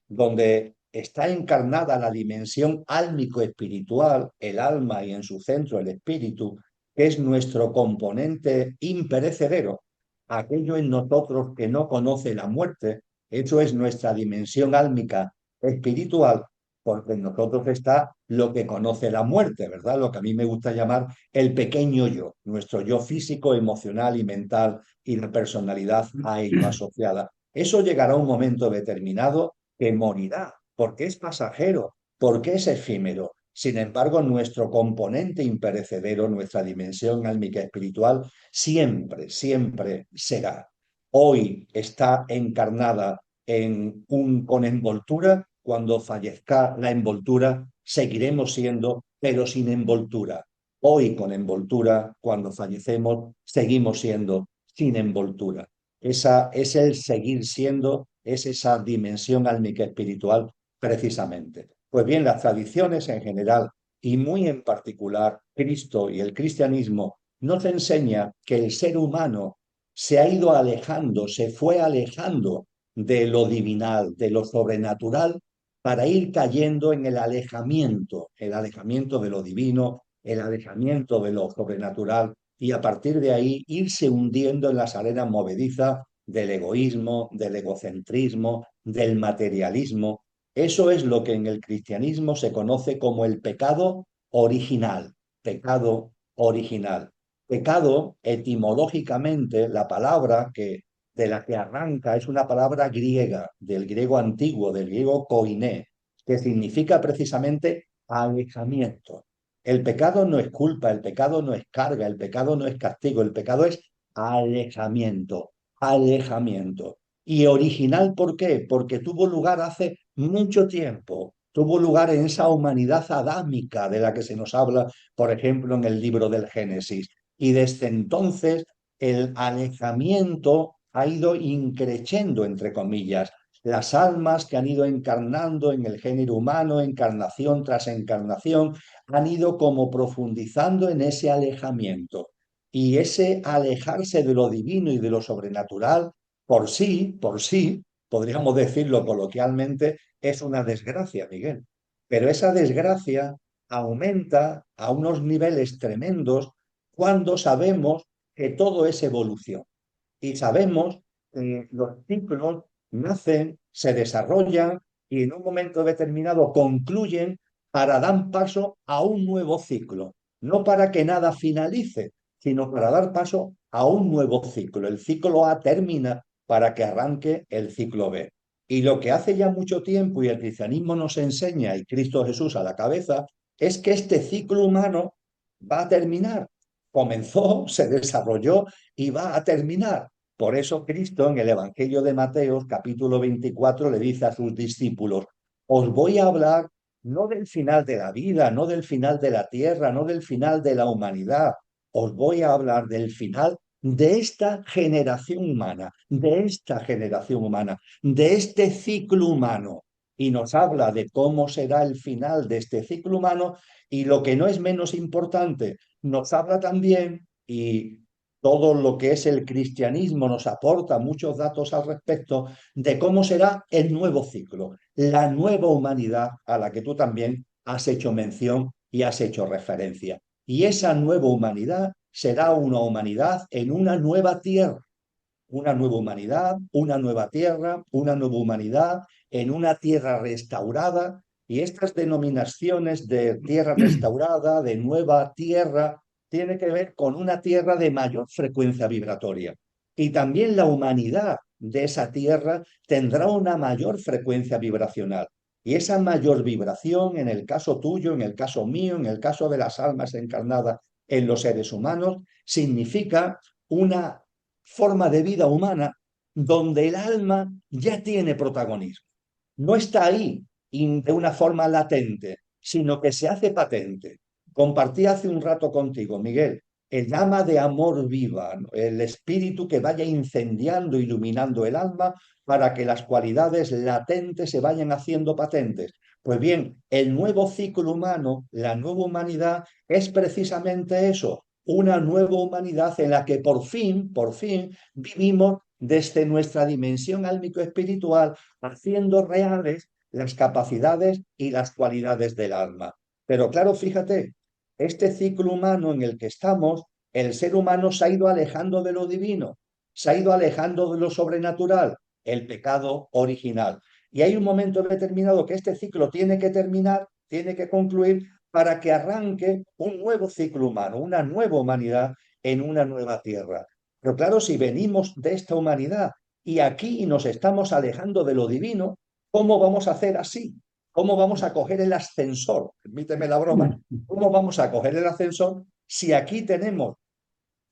donde está encarnada la dimensión álmico-espiritual, el alma y en su centro el espíritu, que es nuestro componente imperecedero, aquello en nosotros que no conoce la muerte, eso es nuestra dimensión álmica espiritual, porque en nosotros está lo que conoce la muerte, ¿verdad? Lo que a mí me gusta llamar el pequeño yo, nuestro yo físico, emocional y mental y la personalidad a ello asociada. Eso llegará a un momento determinado que morirá, porque es pasajero, porque es efímero. Sin embargo, nuestro componente imperecedero, nuestra dimensión álmica espiritual, siempre, siempre será. Hoy está encarnada con envoltura, cuando fallezca la envoltura, seguiremos siendo, pero sin envoltura. Hoy con envoltura, cuando fallecemos, seguimos siendo sin envoltura. Esa es el seguir siendo, es esa dimensión álmica espiritual precisamente. Pues bien, las tradiciones en general y muy en particular Cristo y el cristianismo nos enseña que el ser humano se ha ido alejando, se fue alejando de lo divinal, de lo sobrenatural, para ir cayendo en el alejamiento de lo divino, el alejamiento de lo sobrenatural, y a partir de ahí irse hundiendo en las arenas movedizas del egoísmo, del egocentrismo, del materialismo. Eso es lo que en el cristianismo se conoce como el pecado original, pecado original. Pecado, etimológicamente, la palabra de la que arranca es una palabra griega, del griego antiguo, del griego koiné, que significa precisamente alejamiento. El pecado no es culpa, el pecado no es carga, el pecado no es castigo, el pecado es alejamiento, alejamiento. ¿Y original por qué? Porque tuvo lugar hace mucho tiempo, tuvo lugar en esa humanidad adámica de la que se nos habla, por ejemplo, en el libro del Génesis. Y desde entonces el alejamiento ha ido increciendo, entre comillas. Las almas que han ido encarnando en el género humano, encarnación tras encarnación, han ido como profundizando en ese alejamiento. Y ese alejarse de lo divino y de lo sobrenatural, por sí, podríamos decirlo coloquialmente, es una desgracia, Miguel. Pero esa desgracia aumenta a unos niveles tremendos cuando sabemos que todo es evolución. Y sabemos que los ciclos nacen, se desarrollan y en un momento determinado concluyen para dar paso a un nuevo ciclo. No para que nada finalice, sino para dar paso a un nuevo ciclo. El ciclo A termina para que arranque el ciclo B. Y lo que hace ya mucho tiempo y el cristianismo nos enseña, y Cristo Jesús a la cabeza, es que este ciclo humano va a terminar. Comenzó, se desarrolló y va a terminar. Por eso Cristo en el Evangelio de Mateo, capítulo 24, le dice a sus discípulos, os voy a hablar no del final de la vida, no del final de la tierra, no del final de la humanidad, os voy a hablar del final de esta generación humana, de esta generación humana, de este ciclo humano. y nos habla de cómo será el final de este ciclo humano y lo que no es menos importante, nos habla también, y todo lo que es el cristianismo nos aporta muchos datos al respecto, de cómo será el nuevo ciclo, la nueva humanidad a la que tú también has hecho mención y has hecho referencia. Y esa nueva humanidad será una humanidad en una nueva tierra, una nueva humanidad, una nueva tierra, una nueva humanidad en una tierra restaurada. Y estas denominaciones de tierra restaurada, de nueva tierra, tiene que ver con una tierra de mayor frecuencia vibratoria. Y también la humanidad de esa tierra tendrá una mayor frecuencia vibracional. Y esa mayor vibración, en el caso tuyo, en el caso mío, en el caso de las almas encarnadas en los seres humanos, significa una forma de vida humana donde el alma ya tiene protagonismo. No está ahí de una forma latente, sino que se hace patente. Compartí hace un rato contigo, Miguel, el llama de amor viva, ¿no? El espíritu que vaya incendiando, iluminando el alma para que las cualidades latentes se vayan haciendo patentes. Pues bien, el nuevo ciclo humano, la nueva humanidad, es precisamente eso, una nueva humanidad en la que por fin, vivimos desde nuestra dimensión álmico-espiritual, haciendo reales las capacidades y las cualidades del alma. Pero claro, fíjate, este ciclo humano en el que estamos, el ser humano se ha ido alejando de lo divino, se ha ido alejando de lo sobrenatural, el pecado original. Y hay un momento determinado que este ciclo tiene que terminar, tiene que concluir para que arranque un nuevo ciclo humano, una nueva humanidad en una nueva tierra. Pero claro, si venimos de esta humanidad y aquí nos estamos alejando de lo divino, ¿cómo vamos a hacer así? ¿Cómo vamos a coger el ascensor? Permíteme la broma. ¿Cómo vamos a coger el ascensor si aquí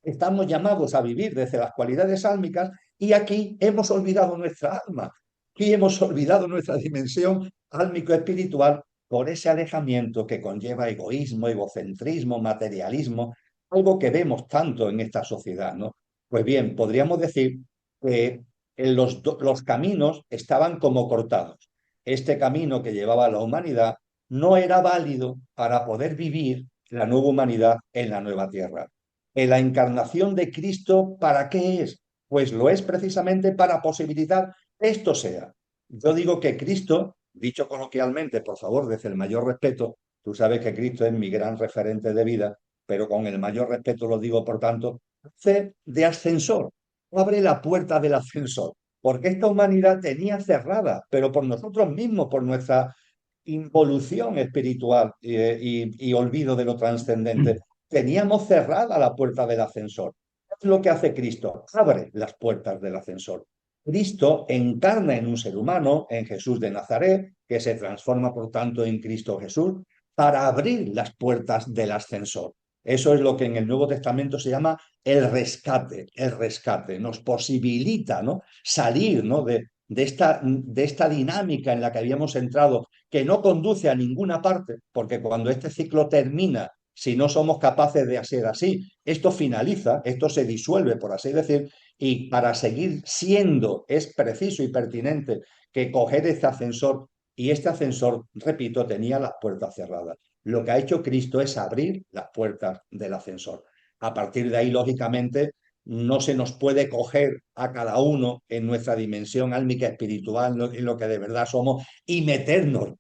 estamos llamados a vivir desde las cualidades álmicas y aquí hemos olvidado nuestra alma? Aquí hemos olvidado nuestra dimensión álmico-espiritual por ese alejamiento que conlleva egoísmo, egocentrismo, materialismo, algo que vemos tanto en esta sociedad, ¿no? Pues bien, podríamos decir que los caminos estaban como cortados. Este camino que llevaba a la humanidad no era válido para poder vivir la nueva humanidad en la nueva tierra. En la encarnación de Cristo, ¿para qué es? Pues lo es precisamente para posibilitar esto sea. Yo digo que Cristo, dicho coloquialmente, por favor, desde el mayor respeto, tú sabes que Cristo es mi gran referente de vida, pero con el mayor respeto lo digo, por tanto, hace de ascensor, abre la puerta del ascensor, porque esta humanidad tenía cerrada, pero por nosotros mismos, por nuestra involución espiritual y olvido de lo trascendente, teníamos cerrada la puerta del ascensor. ¿Qué es lo que hace Cristo? Abre las puertas del ascensor. Cristo encarna en un ser humano, en Jesús de Nazaret, que se transforma por tanto en Cristo Jesús, para abrir las puertas del ascensor. Eso es lo que en el Nuevo Testamento se llama el rescate. El rescate nos posibilita, ¿no?, salir, ¿no?, de esta dinámica en la que habíamos entrado, que no conduce a ninguna parte, porque cuando este ciclo termina, si no somos capaces de hacer así, esto finaliza, esto se disuelve, por así decir, y para seguir siendo es preciso y pertinente que coger este ascensor, y este ascensor, repito, tenía las puertas cerradas. Lo que ha hecho Cristo es abrir las puertas del ascensor. A partir de ahí, lógicamente, no se nos puede coger a cada uno en nuestra dimensión álmica espiritual, en lo que de verdad somos, y meternos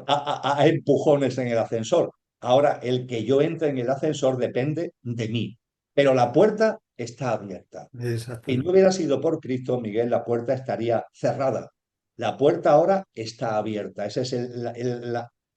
a empujones en el ascensor. Ahora, el que yo entre en el ascensor depende de mí, pero la puerta está abierta. Si no Exactamente. hubiera sido por Cristo, Miguel, la puerta estaría cerrada. La puerta ahora está abierta. Ese es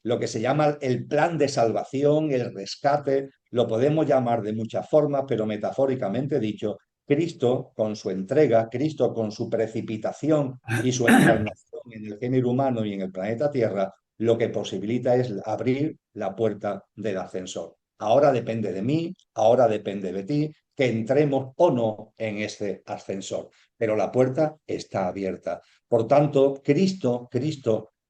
lo que se llama el plan de salvación, el rescate. Lo podemos llamar de muchas formas, pero metafóricamente dicho, Cristo con su entrega, Cristo con su precipitación y su encarnación en el género humano y en el planeta Tierra, lo que posibilita es abrir la puerta del ascensor. Ahora depende de mí, ahora depende de ti, que entremos o no en ese ascensor, pero la puerta está abierta. Por tanto, Cristo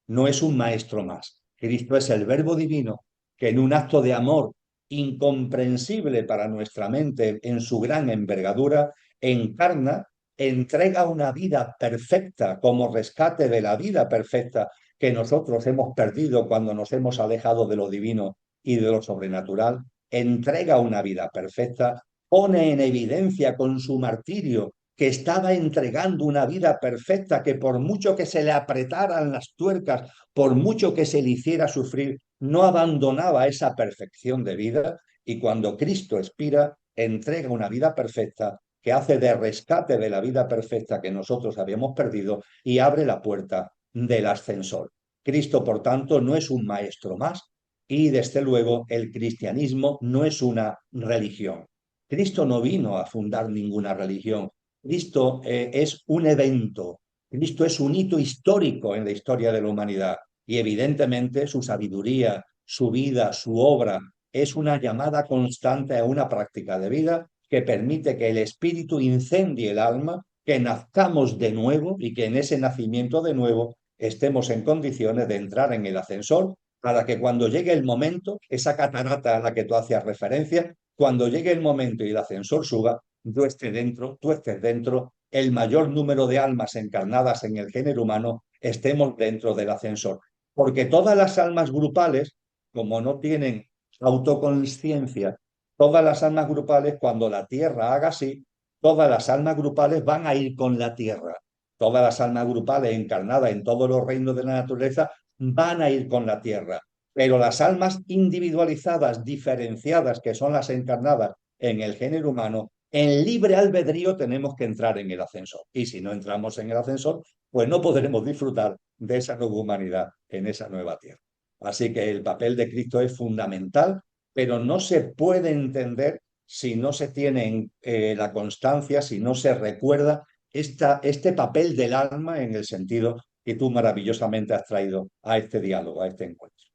no es un maestro más. Cristo es el Verbo divino que en un acto de amor incomprensible para nuestra mente en su gran envergadura, encarna, entrega una vida perfecta como rescate de la vida perfecta que nosotros hemos perdido cuando nos hemos alejado de lo divino y de lo sobrenatural, entrega una vida perfecta, pone en evidencia con su martirio que estaba entregando una vida perfecta, que por mucho que se le apretaran las tuercas, por mucho que se le hiciera sufrir, no abandonaba esa perfección de vida, y cuando Cristo expira, entrega una vida perfecta que hace de rescate de la vida perfecta que nosotros habíamos perdido y abre la puerta del ascensor. Cristo, por tanto, no es un maestro más y, desde luego, el cristianismo no es una religión. Cristo no vino a fundar ninguna religión. Cristo es un evento. Cristo es un hito histórico en la historia de la humanidad y, evidentemente, su sabiduría, su vida, su obra es una llamada constante a una práctica de vida que permite que el espíritu incendie el alma, que nazcamos de nuevo y que en ese nacimiento de nuevo estemos en condiciones de entrar en el ascensor para que cuando llegue el momento, esa catarata a la que tú hacías referencia, cuando llegue el momento y el ascensor suba, yo esté dentro, tú estés dentro, el mayor número de almas encarnadas en el género humano estemos dentro del ascensor. Porque todas las almas grupales, como no tienen autoconciencia, todas las almas grupales, cuando la Tierra haga así, todas las almas grupales van a ir con la Tierra. Todas las almas grupales encarnadas en todos los reinos de la naturaleza van a ir con la Tierra. Pero las almas individualizadas, diferenciadas, que son las encarnadas en el género humano, en libre albedrío tenemos que entrar en el ascensor. Y si no entramos en el ascensor, pues no podremos disfrutar de esa nueva humanidad en esa nueva tierra. Así que el papel de Cristo es fundamental, pero no se puede entender si no se tiene la constancia, si no se recuerda este papel del alma en el sentido que tú maravillosamente has traído a este diálogo, a este encuentro.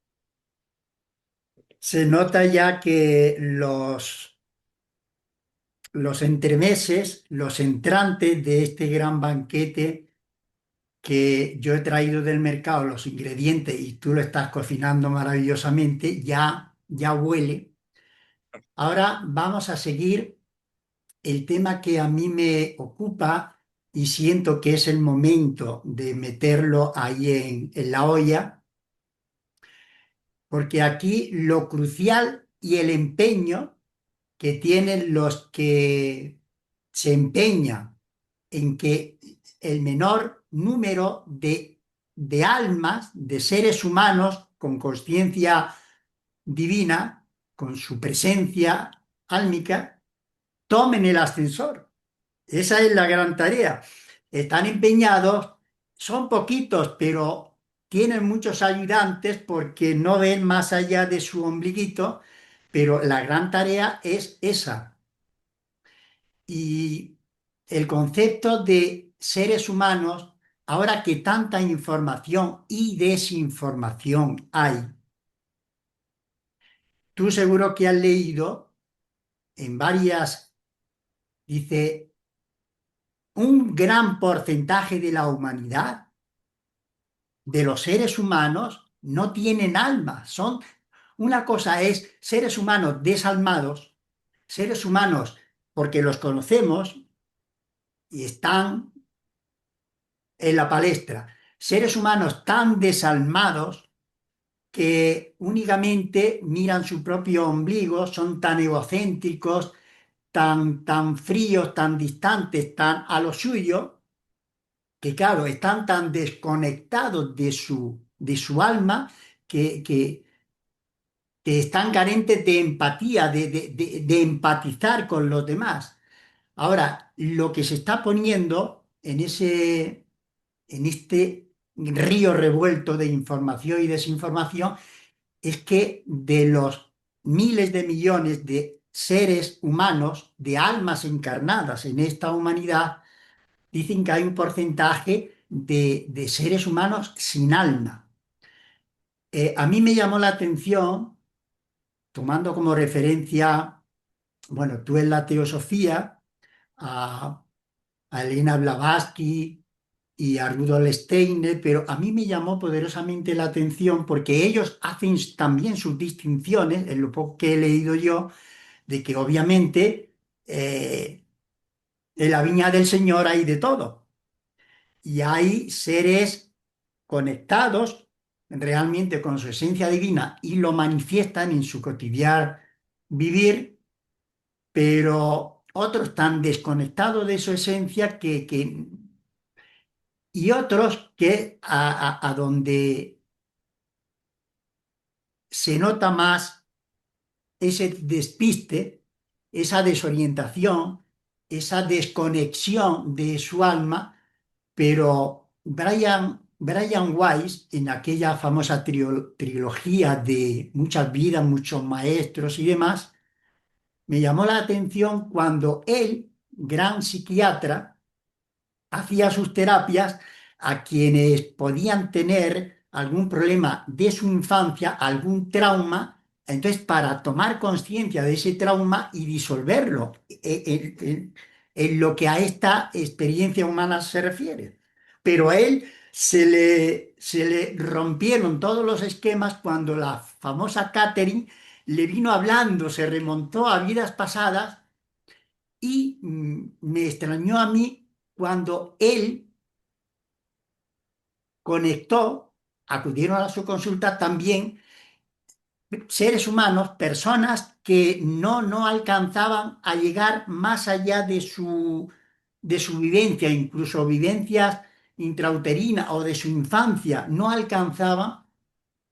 Se nota ya que los entremeses, los entrantes de este gran banquete que yo he traído del mercado, los ingredientes, y tú lo estás cocinando maravillosamente, ya huele. Ahora vamos a seguir el tema que a mí me ocupa y siento que es el momento de meterlo ahí en la olla, porque aquí lo crucial y el empeño que tienen los que se empeñan en que el menor número de almas, de seres humanos con conciencia divina, con su presencia álmica, tomen el ascensor. Esa es la gran tarea. Están empeñados, son poquitos, pero tienen muchos ayudantes porque no ven más allá de su ombliguito, pero la gran tarea es esa. Y el concepto de seres humanos, ahora que tanta información y desinformación hay, tú seguro que has leído en varias, dice, un gran porcentaje de la humanidad, de los seres humanos, no tienen alma. Una cosa es seres humanos desalmados, seres humanos porque los conocemos y están en la palestra, seres humanos tan desalmados que únicamente miran su propio ombligo, son tan egocéntricos, tan fríos, tan distantes, tan a lo suyo, que claro, están tan desconectados de su alma que están carentes de empatía, de empatizar con los demás. Ahora, lo que se está poniendo en este río revuelto de información y desinformación es que de los miles de millones de seres humanos, de almas encarnadas en esta humanidad, dicen que hay un porcentaje de seres humanos sin alma. A mí me llamó la atención, tomando como referencia, bueno, tú en la teosofía, a, a Elena Blavatsky y a Rudolf Steiner, pero a mí me llamó poderosamente la atención porque ellos hacen también sus distinciones, en lo poco que he leído yo, de que obviamente en la viña del Señor hay de todo y hay seres conectados, realmente con su esencia divina y lo manifiestan en su cotidiano vivir, pero otros están desconectados de su esencia y otros que a donde se nota más ese despiste, esa desorientación, esa desconexión de su alma, pero Brian Weiss, en aquella famosa trilogía de Muchas vidas, muchos maestros y demás, me llamó la atención cuando él, gran psiquiatra, hacía sus terapias a quienes podían tener algún problema de su infancia, algún trauma, entonces para tomar conciencia de ese trauma y disolverlo en lo que a esta experiencia humana se refiere. Pero a él se le rompieron todos los esquemas cuando la famosa Catherine le vino hablando, se remontó a vidas pasadas y me extrañó a mí cuando él conectó, acudieron a su consulta también seres humanos, personas que no alcanzaban a llegar más allá de su vivencia, incluso vivencias intrauterinas o de su infancia, no alcanzaban.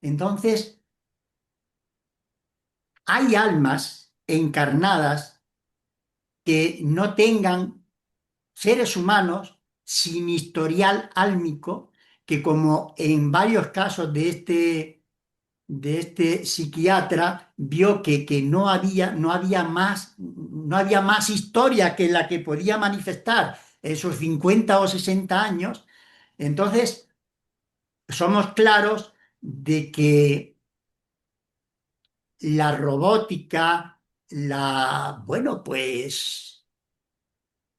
Entonces, hay almas encarnadas que no tengan seres humanos sin historial álmico, que como en varios casos de este psiquiatra vio que no había más historia que la que podía manifestar esos 50 o 60 años, entonces somos claros de que la robótica, bueno, pues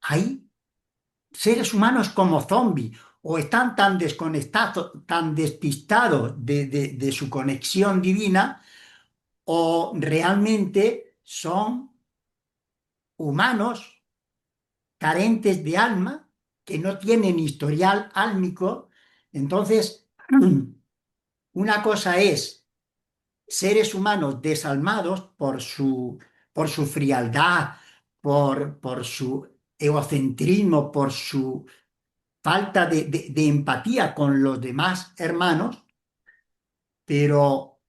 hay seres humanos como zombies o están tan desconectados, tan despistados de su conexión divina, o realmente son humanos carentes de alma, que no tienen historial álmico. Entonces, una cosa es seres humanos desalmados por su frialdad, por su egocentrismo, por su falta de empatía con los demás hermanos, pero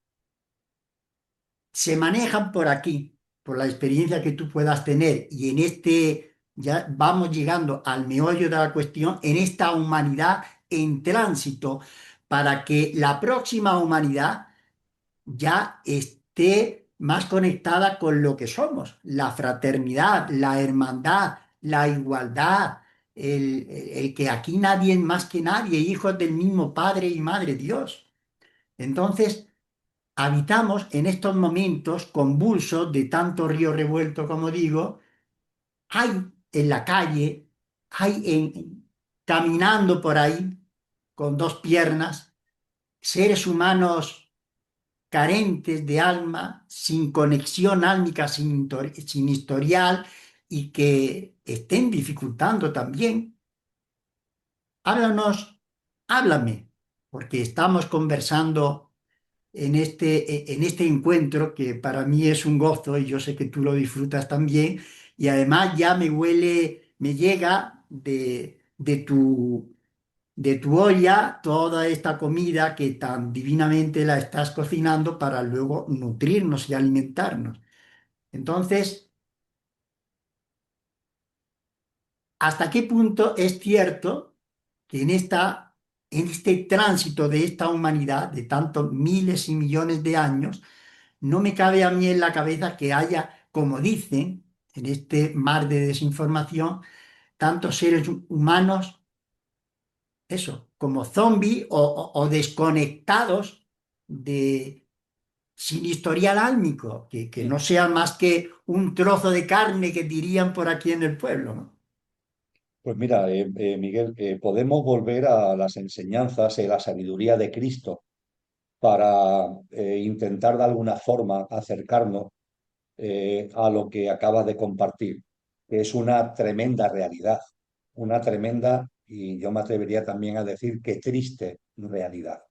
se manejan por aquí, por la experiencia que tú puedas tener. Y ya vamos llegando al meollo de la cuestión, en esta humanidad en tránsito, para que la próxima humanidad ya esté más conectada con lo que somos, la fraternidad, la hermandad, la igualdad, el que aquí nadie es más que nadie, hijos del mismo Padre y Madre Dios. Entonces, habitamos en estos momentos convulsos de tanto río revuelto, como digo, hay en la calle, caminando por ahí con dos piernas, seres humanos carentes de alma, sin conexión álmica, sin historial y que estén dificultando también. Háblanos, háblame, porque estamos conversando en este encuentro que para mí es un gozo y yo sé que tú lo disfrutas también, y además ya me huele, me llega de tu olla toda esta comida que tan divinamente la estás cocinando para luego nutrirnos y alimentarnos. Entonces, ¿hasta qué punto es cierto que en este tránsito de esta humanidad de tantos miles y millones de años, no me cabe a mí en la cabeza que haya, como dicen, en este mar de desinformación, tantos seres humanos, eso, como zombies o desconectados sin historial álmico, que no sean más que un trozo de carne que dirían por aquí en el pueblo, ¿no? Pues mira, Miguel, podemos volver a las enseñanzas y la sabiduría de Cristo para intentar de alguna forma acercarnos a lo que acabas de compartir, que es una tremenda realidad, una tremenda, y yo me atrevería también a decir que triste realidad.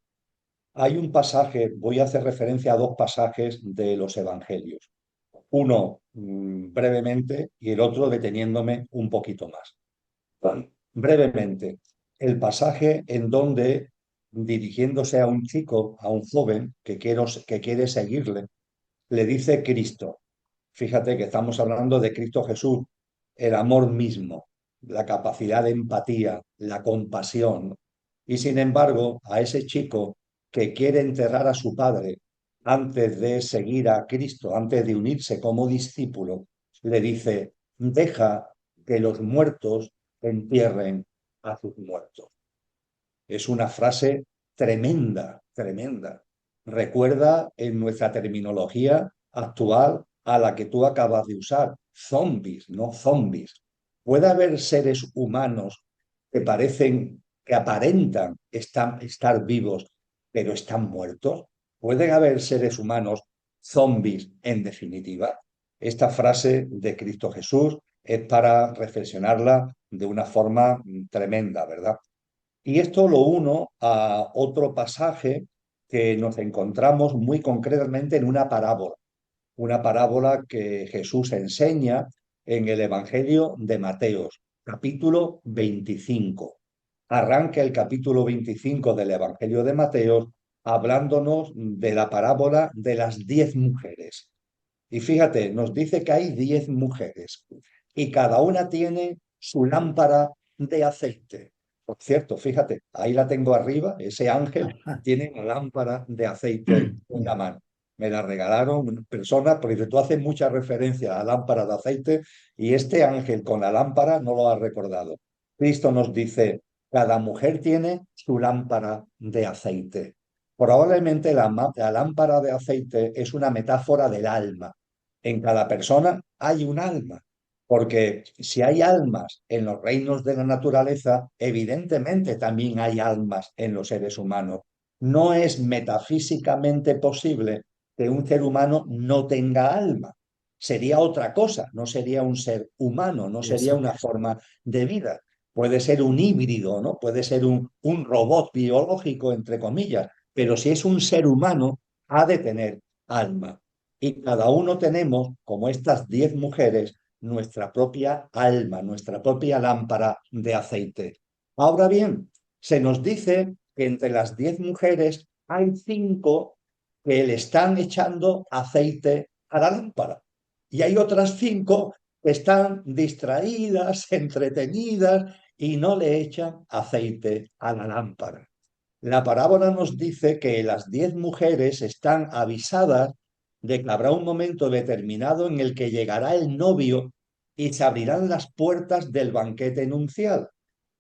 Hay un pasaje, voy a hacer referencia a dos pasajes de los Evangelios. Uno brevemente y el otro deteniéndome un poquito más. Brevemente, el pasaje en donde, dirigiéndose a un chico, a un joven que quiere seguirle, le dice Cristo. Fíjate que estamos hablando de Cristo Jesús, el amor mismo, la capacidad de empatía, la compasión. Y sin embargo, a ese chico que quiere enterrar a su padre antes de seguir a Cristo, antes de unirse como discípulo, le dice, deja que los muertos entierren a sus muertos. Es una frase tremenda, tremenda. Recuerda en nuestra terminología actual a la que tú acabas de usar, zombies, no zombies. ¿Puede haber seres humanos que parecen, que aparentan estar vivos, pero están muertos? ¿Pueden haber seres humanos zombies en definitiva? Esta frase de Cristo Jesús es para reflexionarla de una forma tremenda, ¿verdad? Y esto lo uno a otro pasaje que nos encontramos muy concretamente en una parábola que Jesús enseña en el Evangelio de Mateo, capítulo 25. Arranca el capítulo 25 del Evangelio de Mateo hablándonos de la parábola de las 10 mujeres. Y fíjate, nos dice que hay 10 mujeres y cada una tiene su lámpara de aceite. Por cierto, fíjate, ahí la tengo arriba, ese ángel tiene una lámpara de aceite en la mano. Me la regalaron personas, porque tú haces mucha referencia a lámpara de aceite y este ángel con la lámpara no lo ha recordado. Cristo nos dice, cada mujer tiene su lámpara de aceite. Probablemente la lámpara de aceite es una metáfora del alma. En cada persona hay un alma, porque si hay almas en los reinos de la naturaleza, evidentemente también hay almas en los seres humanos. No es metafísicamente posible que un ser humano no tenga alma. Sería otra cosa, no sería un ser humano, no sería Eso. una forma de vida. Puede ser un híbrido, ¿no? Puede ser un robot biológico, entre comillas, pero si es un ser humano, ha de tener alma. Y cada uno tenemos, como estas 10 mujeres, nuestra propia alma, nuestra propia lámpara de aceite. Ahora bien, se nos dice que entre las 10 mujeres hay 5 que le están echando aceite a la lámpara. Y hay otras 5 que están distraídas, entretenidas y no le echan aceite a la lámpara. La parábola nos dice que las 10 mujeres están avisadas de que habrá un momento determinado en el que llegará el novio y se abrirán las puertas del banquete nupcial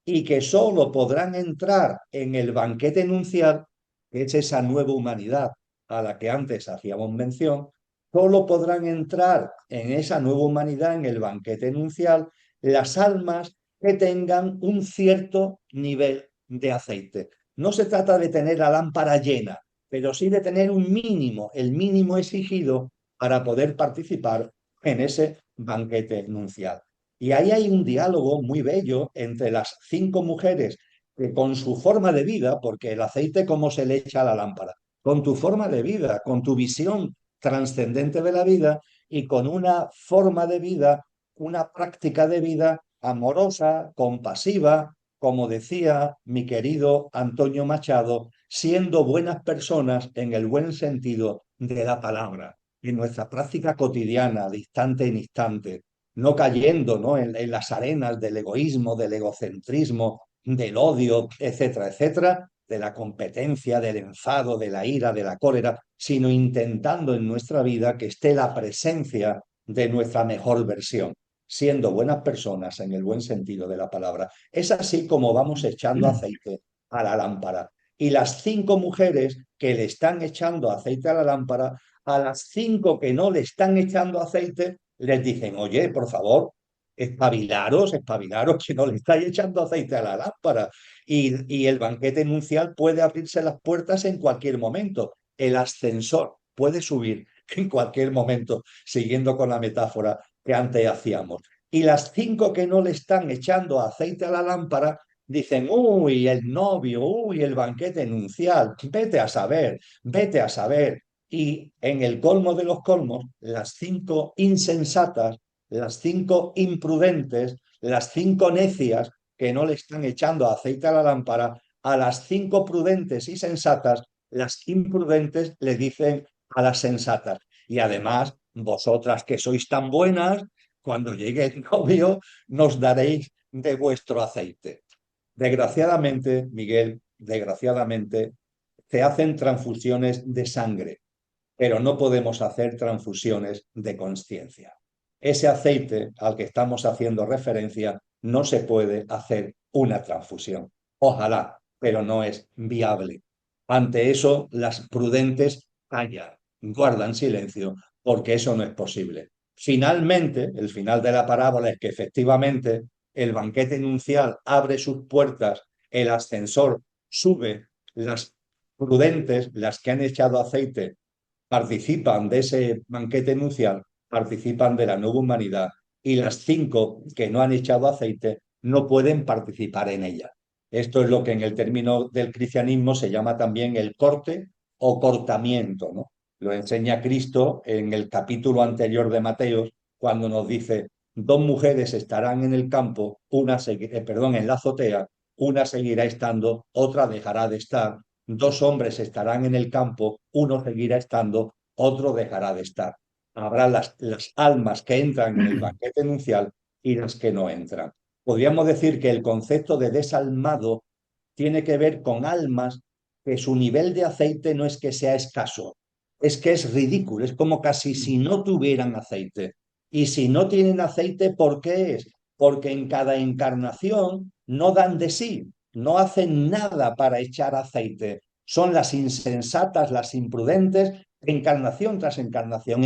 y que sólo podrán entrar en el banquete nupcial, que es esa nueva humanidad a la que antes hacíamos mención, sólo podrán entrar en esa nueva humanidad, en el banquete nupcial, las almas que tengan un cierto nivel de aceite. No se trata de tener la lámpara llena, pero sí de tener un mínimo, el mínimo exigido para poder participar en ese banquete nupcial. Y ahí hay un diálogo muy bello entre las 5 mujeres que con su forma de vida, porque el aceite como se le echa a la lámpara, con tu forma de vida, con tu visión trascendente de la vida y con una forma de vida, una práctica de vida amorosa, compasiva, como decía mi querido Antonio Machado, siendo buenas personas en el buen sentido de la palabra, en nuestra práctica cotidiana, de instante en instante, no cayendo, ¿no? En las arenas del egoísmo, del egocentrismo, del odio, etcétera, etcétera, de la competencia, del enfado, de la ira, de la cólera, sino intentando en nuestra vida que esté la presencia de nuestra mejor versión, siendo buenas personas en el buen sentido de la palabra. Es así como vamos echando aceite a la lámpara. Y las 5 mujeres que le están echando aceite a la lámpara, a las 5 que no le están echando aceite, les dicen, oye, por favor, espabilaros, espabilaros, que no le estáis echando aceite a la lámpara. Y el banquete nupcial puede abrirse las puertas en cualquier momento. El ascensor puede subir en cualquier momento, siguiendo con la metáfora que antes hacíamos. Y las 5 que no le están echando aceite a la lámpara dicen, uy, el novio, uy, el banquete nupcial, vete a saber. Y en el colmo de los colmos, las cinco insensatas, las cinco imprudentes, las cinco necias que no le están echando aceite a la lámpara, a las cinco prudentes y sensatas, las imprudentes le dicen a las sensatas. Y además, vosotras que sois tan buenas, cuando llegue el novio, nos daréis de vuestro aceite. Desgraciadamente, Miguel, desgraciadamente, se hacen transfusiones de sangre, pero no podemos hacer transfusiones de conciencia. Ese aceite al que estamos haciendo referencia no se puede hacer una transfusión. Ojalá, pero no es viable. Ante eso, las prudentes callan, guardan silencio, porque eso no es posible. Finalmente, el final de la parábola es que efectivamente el banquete nupcial abre sus puertas, el ascensor sube, las prudentes, las que han echado aceite, participan de ese banquete nupcial, participan de la nueva humanidad y las cinco que no han echado aceite no pueden participar en ella. Esto es lo que en el término del cristianismo se llama también el corte o cortamiento, ¿no? Lo enseña Cristo en el capítulo anterior de Mateo, cuando nos dice, dos mujeres estarán en el campo, en la azotea, una seguirá estando, otra dejará de estar, dos hombres estarán en el campo, uno seguirá estando, otro dejará de estar. Habrá las almas que entran en el banquete nupcial y las que no entran. Podríamos decir que el concepto de desalmado tiene que ver con almas que su nivel de aceite no es que sea escaso, es que es ridículo, es como casi si no tuvieran aceite. Y si no tienen aceite, ¿por qué es? Porque en cada encarnación no dan de sí, no hacen nada para echar aceite. Son las insensatas, las imprudentes, encarnación tras encarnación.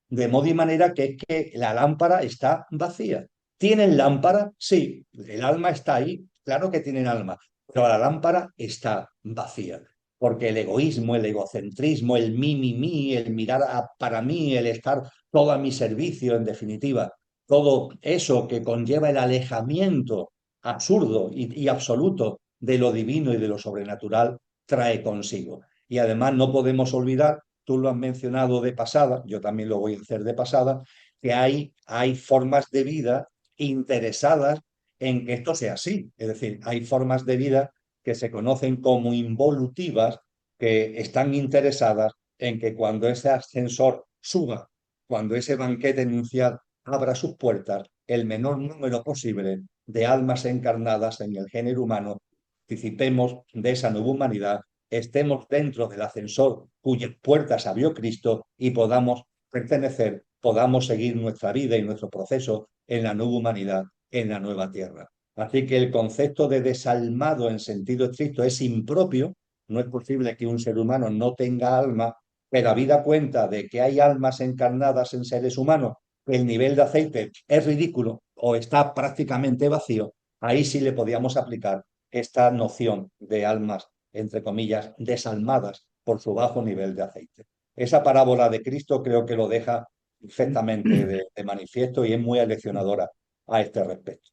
De modo y manera que es que la lámpara está vacía. ¿Tienen lámpara? Sí, el alma está ahí, claro que tienen alma, pero la lámpara está vacía, porque el egoísmo, el egocentrismo, el mí, el mirar para mí, el estar todo a mi servicio, en definitiva, todo eso que conlleva el alejamiento absurdo y absoluto de lo divino y de lo sobrenatural, trae consigo. Y además no podemos olvidar, tú lo has mencionado de pasada, yo también lo voy a hacer de pasada, que hay formas de vida interesadas en que esto sea así. Es decir, hay formas de vida que se conocen como involutivas, que están interesadas en que cuando ese ascensor suba, cuando ese banquete nupcial abra sus puertas, el menor número posible de almas encarnadas en el género humano participemos de esa nueva humanidad, estemos dentro del ascensor cuyas puertas abrió Cristo y podamos pertenecer, podamos seguir nuestra vida y nuestro proceso en la nueva humanidad, en la nueva tierra. Así que el concepto de desalmado en sentido estricto es impropio. No es posible que un ser humano no tenga alma, pero habida cuenta de que hay almas encarnadas en seres humanos, el nivel de aceite es ridículo o está prácticamente vacío, ahí sí le podíamos aplicar esta noción de almas, entre comillas, desalmadas por su bajo nivel de aceite. Esa parábola de Cristo creo que lo deja perfectamente de manifiesto y es muy aleccionadora a este respecto.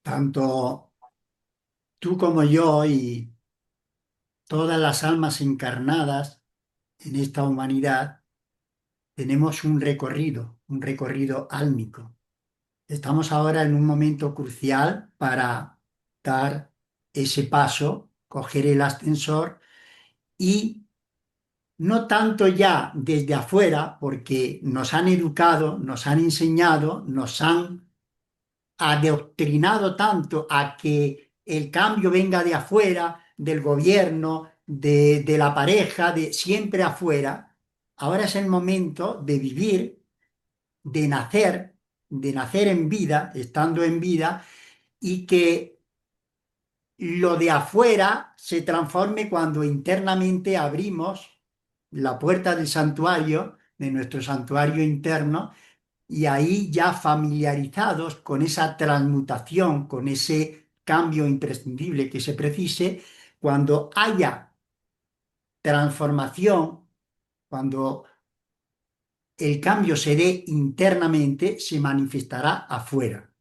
Tanto tú como yo y todas las almas encarnadas en esta humanidad tenemos un recorrido álmico. Estamos ahora en un momento crucial para dar ese paso, coger el ascensor y no tanto ya desde afuera, porque nos han educado, nos han enseñado, nos han adoctrinado tanto a que el cambio venga de afuera, del gobierno, de la pareja, de siempre afuera. Ahora es el momento de vivir, de nacer en vida, estando en vida, y que lo de afuera se transforme cuando internamente abrimos la puerta del santuario, de nuestro santuario interno, y ahí ya familiarizados con esa transmutación, con ese cambio imprescindible que se precise, cuando haya transformación, cuando el cambio se dé internamente, se manifestará afuera.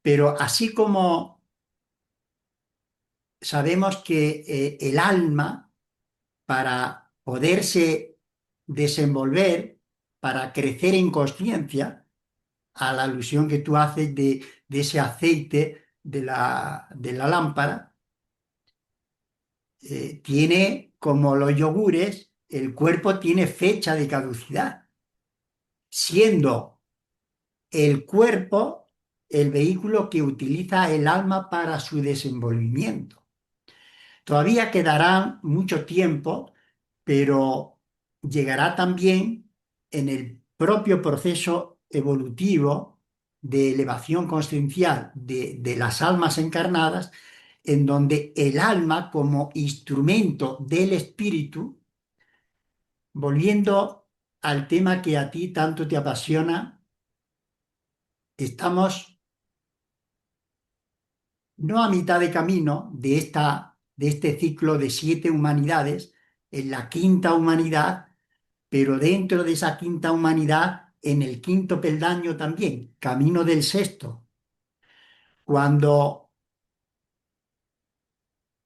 Pero así como sabemos que el alma, para poderse desenvolver, para crecer en conciencia, a la alusión que tú haces de ese aceite de la lámpara, tiene, como los yogures, el cuerpo tiene fecha de caducidad, siendo el cuerpo el vehículo que utiliza el alma para su desenvolvimiento. Todavía quedará mucho tiempo, pero llegará también en el propio proceso evolutivo de elevación consciencial de las almas encarnadas, en donde el alma como instrumento del espíritu, volviendo al tema que a ti tanto te apasiona, estamos no a mitad de camino de este ciclo de 7 humanidades, en la quinta humanidad, pero dentro de esa quinta humanidad, en el quinto peldaño también, camino del sexto, cuando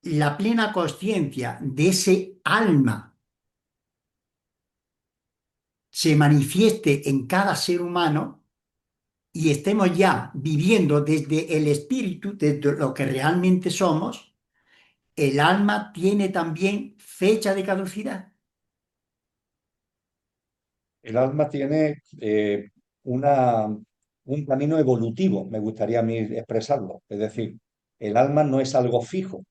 la plena conciencia de ese alma se manifieste en cada ser humano y estemos ya viviendo desde el espíritu, desde lo que realmente somos, el alma tiene también fecha de caducidad. El alma tiene un camino evolutivo, me gustaría a mí expresarlo. Es decir, el alma no es algo fijo.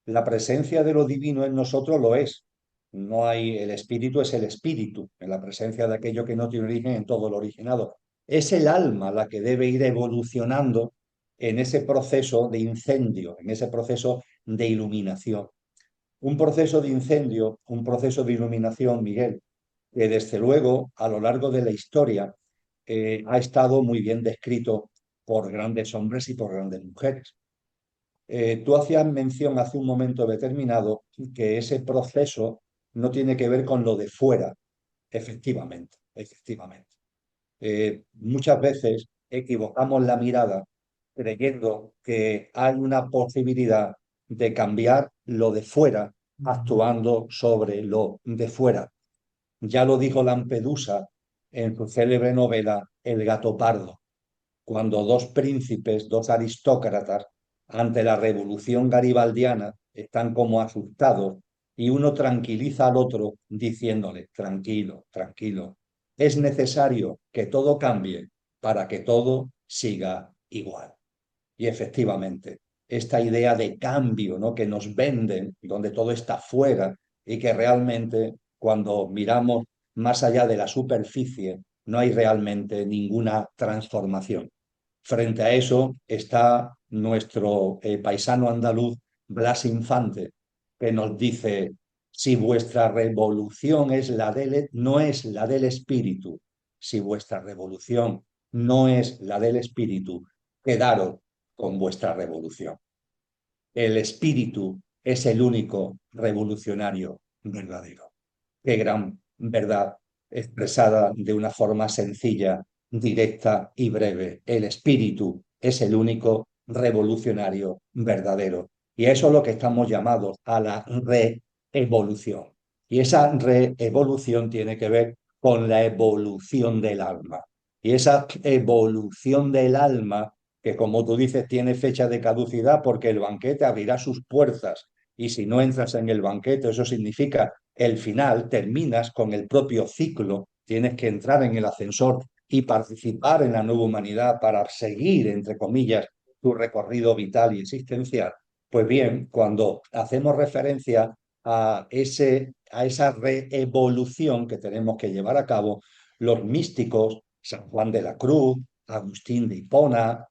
La presencia de lo divino en nosotros lo es. No hay, el espíritu es el espíritu, en la presencia de aquello que no tiene origen en todo lo originado. Es el alma la que debe ir evolucionando en ese proceso de incendio, en ese proceso de iluminación. Un proceso de incendio, un proceso de iluminación, Miguel, que desde luego a lo largo de la historia ha estado muy bien descrito por grandes hombres y por grandes mujeres. Tú hacías mención hace un momento determinado que ese proceso no tiene que ver con lo de fuera, efectivamente, efectivamente. Muchas veces equivocamos la mirada creyendo que hay una posibilidad de cambiar lo de fuera actuando sobre lo de fuera. Ya lo dijo Lampedusa en su célebre novela El gato pardo, cuando dos príncipes, dos aristócratas, ante la revolución garibaldiana, están como asustados y uno tranquiliza al otro diciéndole, tranquilo, tranquilo, es necesario que todo cambie para que todo siga igual. Y efectivamente, esta idea de cambio, ¿no?, que nos venden, donde todo está fuera y que realmente cuando miramos más allá de la superficie no hay realmente ninguna transformación. Frente a eso está nuestro paisano andaluz Blas Infante, que nos dice, si vuestra revolución es no es la del espíritu, si vuestra revolución no es la del espíritu, quedaros con vuestra revolución. El espíritu es el único revolucionario verdadero. Qué gran verdad expresada de una forma sencilla, directa y breve. El espíritu es el único revolucionario verdadero. Y eso es lo que estamos llamados a la reevolución. Y esa reevolución tiene que ver con la evolución del alma. Y esa evolución del alma, que como tú dices tiene fecha de caducidad porque el banquete abrirá sus puertas y si no entras en el banquete, eso significa el final, terminas con el propio ciclo, tienes que entrar en el ascensor y participar en la nueva humanidad para seguir, entre comillas, tu recorrido vital y existencial. Pues bien, cuando hacemos referencia a esa reevolución que tenemos que llevar a cabo, los místicos, San Juan de la Cruz, Agustín de Hipona,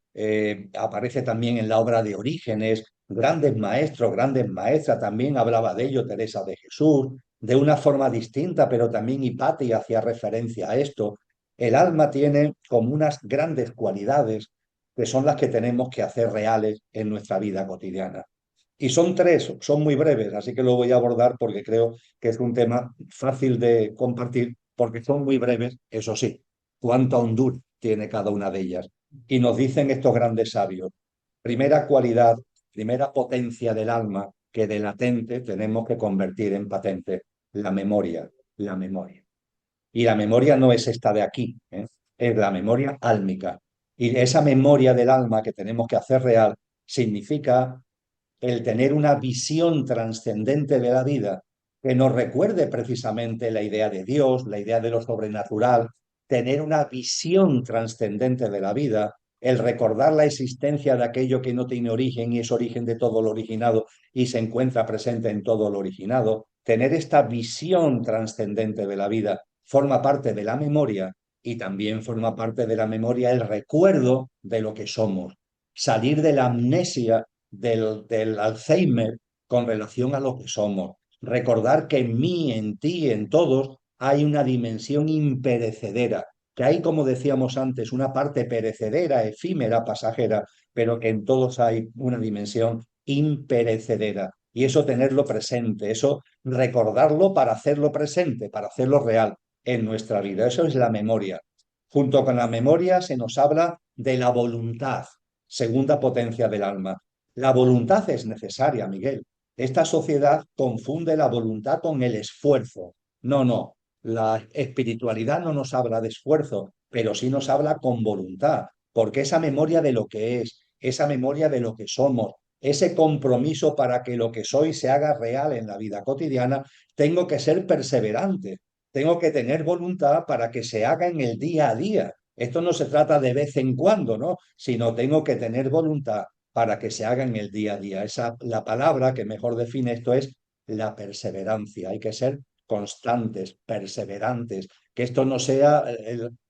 aparece también en la obra de Orígenes, grandes maestros, grandes maestras, también hablaba de ello Teresa de Jesús, de una forma distinta, pero también Hipatía hacía referencia a esto. El alma tiene como unas grandes cualidades que son las que tenemos que hacer reales en nuestra vida cotidiana. Y son tres, son muy breves, así que lo voy a abordar porque creo que es un tema fácil de compartir, porque son muy breves, eso sí. ¿Cuánta hondura tiene cada una de ellas? Y nos dicen estos grandes sabios, primera cualidad, primera potencia del alma que de latente tenemos que convertir en patente, la memoria, la memoria. Y la memoria no es esta de aquí, ¿eh? Es la memoria álmica. Y esa memoria del alma que tenemos que hacer real significa el tener una visión trascendente de la vida que nos recuerde precisamente la idea de Dios, la idea de lo sobrenatural, tener una visión trascendente de la vida, el recordar la existencia de aquello que no tiene origen y es origen de todo lo originado y se encuentra presente en todo lo originado, tener esta visión trascendente de la vida forma parte de la memoria y también forma parte de la memoria el recuerdo de lo que somos, salir de la amnesia del Alzheimer con relación a lo que somos. Recordar que en mí, en ti, en todos, hay una dimensión imperecedera, que hay, como decíamos antes, una parte perecedera, efímera, pasajera, pero que en todos hay una dimensión imperecedera. Y eso tenerlo presente, eso recordarlo para hacerlo presente, para hacerlo real en nuestra vida. Eso es la memoria. Junto con la memoria se nos habla de la voluntad, segunda potencia del alma. La voluntad es necesaria, Miguel. Esta sociedad confunde la voluntad con el esfuerzo. No, no. La espiritualidad no nos habla de esfuerzo, pero sí nos habla con voluntad, porque esa memoria de lo que es, esa memoria de lo que somos, ese compromiso para que lo que soy se haga real en la vida cotidiana, tengo que ser perseverante, tengo que tener voluntad para que se haga en el día a día. Esto no se trata de vez en cuando, ¿no? Sino tengo que tener voluntad para que se haga en el día a día. La palabra que mejor define esto es la perseverancia. Hay que ser constantes, perseverantes, que esto no sea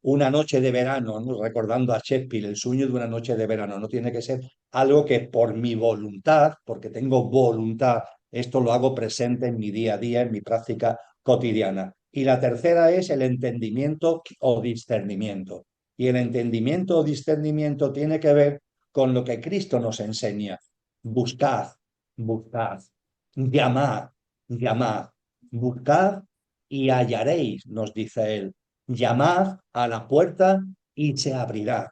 una noche de verano, ¿no? Recordando a Shakespeare, el sueño de una noche de verano. No tiene que ser algo que por mi voluntad, porque tengo voluntad, esto lo hago presente en mi día a día, en mi práctica cotidiana. Y la tercera es el entendimiento o discernimiento. Y el entendimiento o discernimiento tiene que ver con lo que Cristo nos enseña. Buscad, buscad, llamad, llamad, buscad y hallaréis, nos dice él. Llamad a la puerta y se abrirá.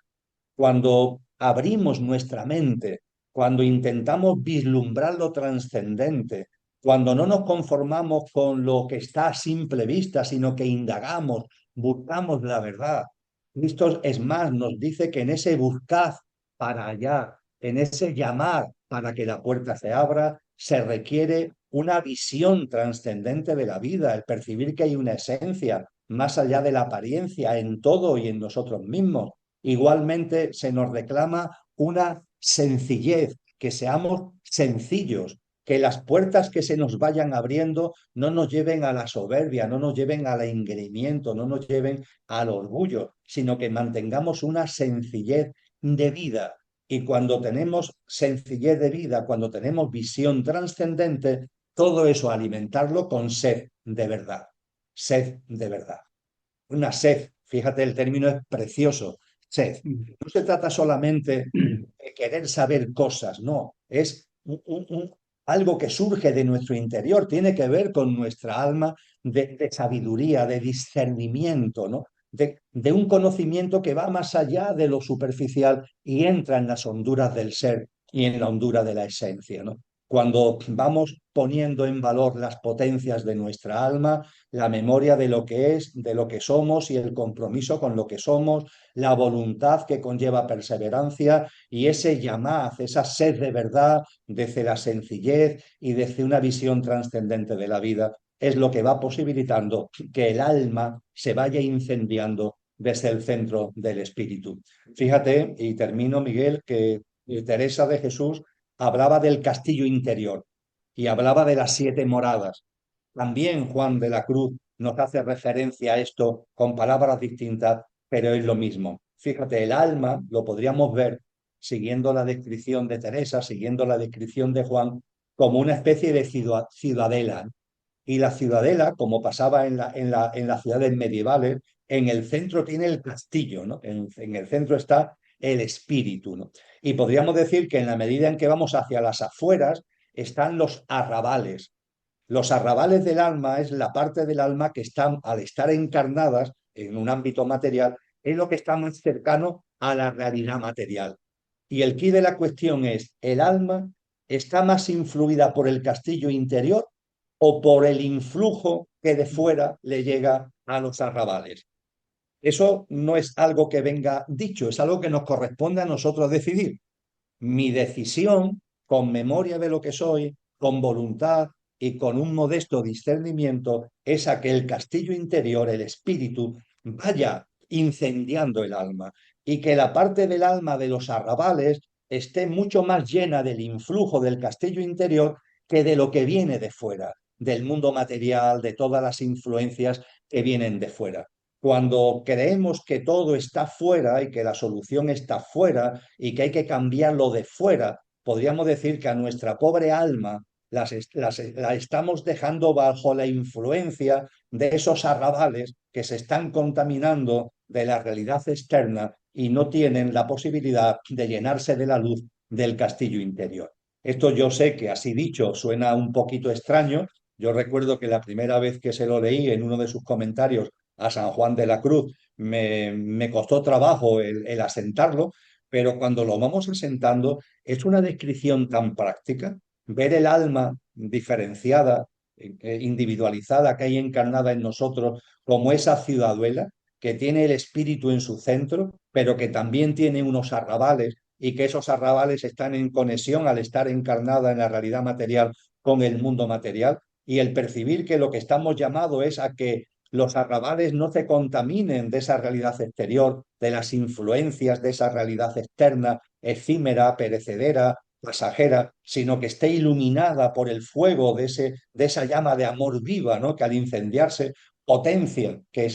Cuando abrimos nuestra mente, cuando intentamos vislumbrar lo trascendente, cuando no nos conformamos con lo que está a simple vista, sino que indagamos, buscamos la verdad. Cristo es más, nos dice que en ese buscad para allá, en ese llamar para que la puerta se abra, se requiere una visión trascendente de la vida, el percibir que hay una esencia más allá de la apariencia en todo y en nosotros mismos. Igualmente se nos reclama una sencillez, que seamos sencillos, que las puertas que se nos vayan abriendo no nos lleven a la soberbia, no nos lleven al engreimiento, no nos lleven al orgullo, sino que mantengamos una sencillez de vida. Y cuando tenemos sencillez de vida, cuando tenemos visión trascendente, todo eso alimentarlo con sed de verdad, sed de verdad. Una sed, fíjate, el término es precioso, sed. No se trata solamente de querer saber cosas, no, es algo que surge de nuestro interior, tiene que ver con nuestra alma de sabiduría, de discernimiento, ¿no? De un conocimiento que va más allá de lo superficial y entra en las honduras del ser y en la hondura de la esencia, ¿no? Cuando vamos poniendo en valor las potencias de nuestra alma, la memoria de lo que es, de lo que somos y el compromiso con lo que somos, la voluntad que conlleva perseverancia y ese llamaz, esa sed de verdad, desde la sencillez y desde una visión trascendente de la vida, es lo que va posibilitando que el alma se vaya incendiando desde el centro del espíritu. Fíjate, y termino, Miguel, que Teresa de Jesús hablaba del castillo interior y hablaba de las 7 moradas. También Juan de la Cruz nos hace referencia a esto con palabras distintas, pero es lo mismo. Fíjate, el alma lo podríamos ver siguiendo la descripción de Teresa, siguiendo la descripción de Juan, como una especie de ciudadela. Y la ciudadela, como pasaba en las ciudades medievales, en el centro tiene el castillo, ¿no? En el centro está el espíritu, ¿no? Y podríamos decir que en la medida en que vamos hacia las afueras, están los arrabales. Los arrabales del alma es la parte del alma que están, al estar encarnadas en un ámbito material, es lo que está más cercano a la realidad material. Y el quid de la cuestión es, ¿el alma está más influida por el castillo interior o por el influjo que de fuera le llega a los arrabales? Eso no es algo que venga dicho, es algo que nos corresponde a nosotros decidir. Mi decisión, con memoria de lo que soy, con voluntad y con un modesto discernimiento, es a que el castillo interior, el espíritu, vaya incendiando el alma y que la parte del alma de los arrabales esté mucho más llena del influjo del castillo interior que de lo que viene de fuera, del mundo material, de todas las influencias que vienen de fuera. Cuando creemos que todo está fuera y que la solución está fuera y que hay que cambiarlo de fuera, podríamos decir que a nuestra pobre alma la estamos dejando bajo la influencia de esos arrabales que se están contaminando de la realidad externa y no tienen la posibilidad de llenarse de la luz del castillo interior. Esto yo sé que así dicho suena un poquito extraño. Yo recuerdo que la primera vez que se lo leí en uno de sus comentarios a San Juan de la Cruz me costó trabajo el asentarlo, pero cuando lo vamos asentando es una descripción tan práctica, ver el alma diferenciada, individualizada que hay encarnada en nosotros como esa ciudaduela que tiene el espíritu en su centro, pero que también tiene unos arrabales y que esos arrabales están en conexión al estar encarnada en la realidad material con el mundo material y el percibir que lo que estamos llamados es a que los arrabales no se contaminen de esa realidad exterior, de las influencias de esa realidad externa, efímera, perecedera, pasajera, sino que esté iluminada por el fuego de esa llama de amor viva, ¿no? Que al incendiarse potencia, que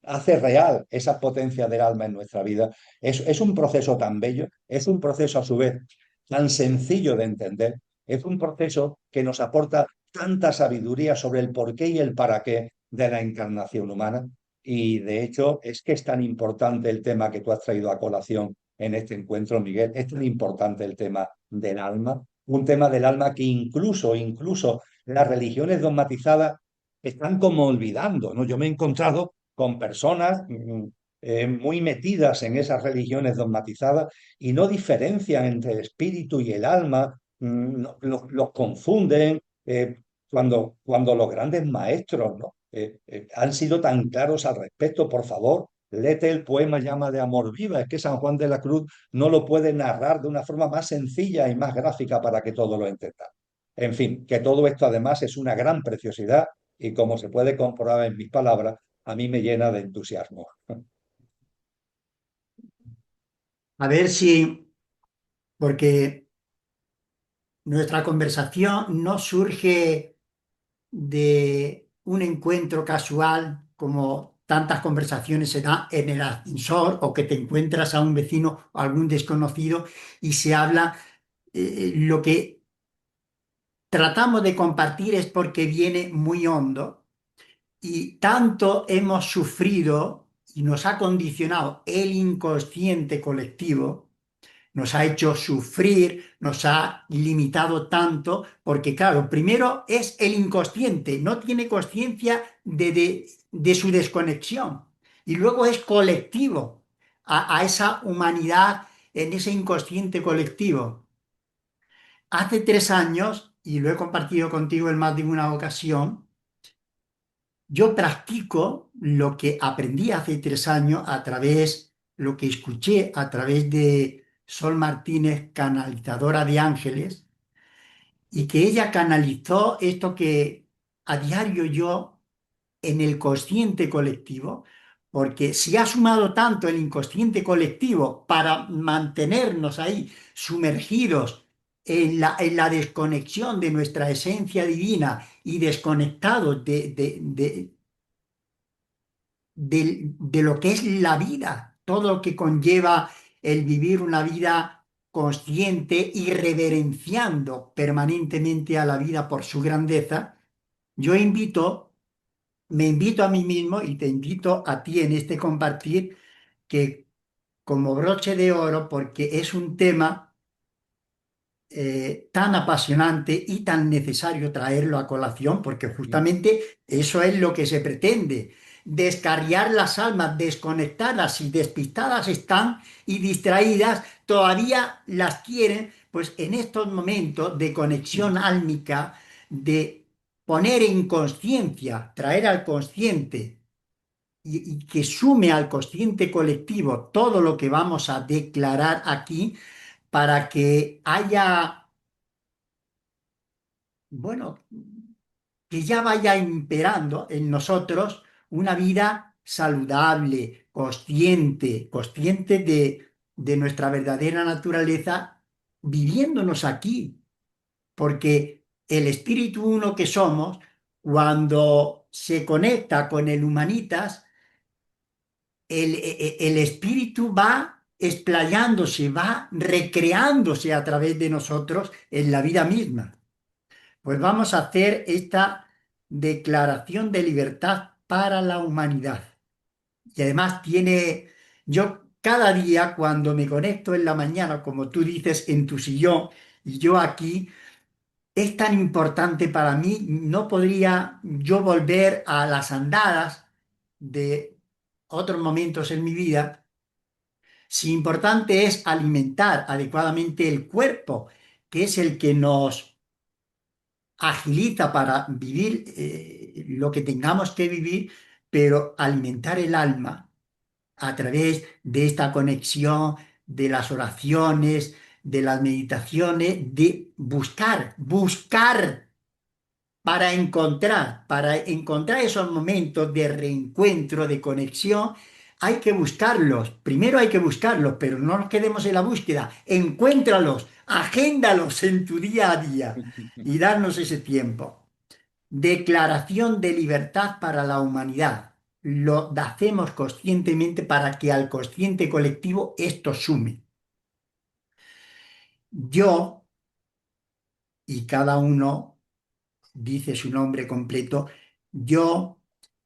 hace real esa potencia del alma en nuestra vida. Es un proceso tan bello, es un proceso a su vez tan sencillo de entender, es un proceso que nos aporta tanta sabiduría sobre el por qué y el para qué de la encarnación humana. Y de hecho es que es tan importante el tema que tú has traído a colación en este encuentro, Miguel, es tan importante el tema del alma, un tema del alma que incluso las religiones dogmatizadas están como olvidando, ¿no? Yo me he encontrado con personas muy metidas en esas religiones dogmatizadas y no diferencian entre el espíritu y el alma, los confunden, cuando los grandes maestros, ¿no? Han sido tan claros al respecto. Por favor, léete el poema Llama de Amor Viva. Es que San Juan de la Cruz no lo puede narrar de una forma más sencilla y más gráfica para que todo lo entienda. En fin, que todo esto además es una gran preciosidad y como se puede comprobar en mis palabras, a mí me llena de entusiasmo. A ver si, porque nuestra conversación no surge de un encuentro casual como tantas conversaciones se dan en el ascensor o que te encuentras a un vecino o algún desconocido y se habla. Lo que tratamos de compartir es porque viene muy hondo y tanto hemos sufrido y nos ha condicionado el inconsciente colectivo, nos ha hecho sufrir, nos ha limitado tanto, porque claro, primero es el inconsciente, no tiene conciencia de su desconexión, y luego es colectivo, a esa humanidad en ese inconsciente colectivo. Hace 3 años, y lo he compartido contigo en más de una ocasión, yo practico lo que aprendí hace 3 años a través, lo que escuché a través de Sol Martínez, canalizadora de ángeles, y que ella canalizó esto que a diario yo en el consciente colectivo, porque si ha sumado tanto el inconsciente colectivo para mantenernos ahí sumergidos en la desconexión de nuestra esencia divina y desconectados de lo que es la vida, todo lo que conlleva el vivir una vida consciente y reverenciando permanentemente a la vida por su grandeza, yo me invito a mí mismo y te invito a ti en este compartir que como broche de oro, porque es un tema tan apasionante y tan necesario traerlo a colación, porque justamente eso es lo que se pretende. descarriar las almas, desconectadas y despistadas están y distraídas, todavía las quieren, pues en estos momentos de conexión álmica, de poner en conciencia, traer al consciente y que sume al consciente colectivo todo lo que vamos a declarar aquí para que haya, bueno, que ya vaya imperando en nosotros una vida saludable, consciente, consciente de nuestra verdadera naturaleza, viviéndonos aquí, porque el espíritu uno que somos, cuando se conecta con el humanitas, el espíritu va explayándose, va recreándose a través de nosotros en la vida misma. Pues vamos a hacer esta declaración de libertad para la humanidad. Y además yo cada día cuando me conecto en la mañana, como tú dices, en tu sillón y yo aquí, es tan importante para mí, no podría yo volver a las andadas de otros momentos en mi vida. Si importante es alimentar adecuadamente el cuerpo, que es el que nos agiliza para vivir lo que tengamos que vivir, pero alimentar el alma a través de esta conexión, de las oraciones, de las meditaciones, de buscar para encontrar esos momentos de reencuentro, de conexión, hay que buscarlos. Primero hay que buscarlos, pero no nos quedemos en la búsqueda. Encuéntralos, agéndalos en tu día a día y darnos ese tiempo. Declaración de libertad para la humanidad. Lo hacemos conscientemente para que al consciente colectivo esto sume. Yo y cada uno dice su nombre completo, yo,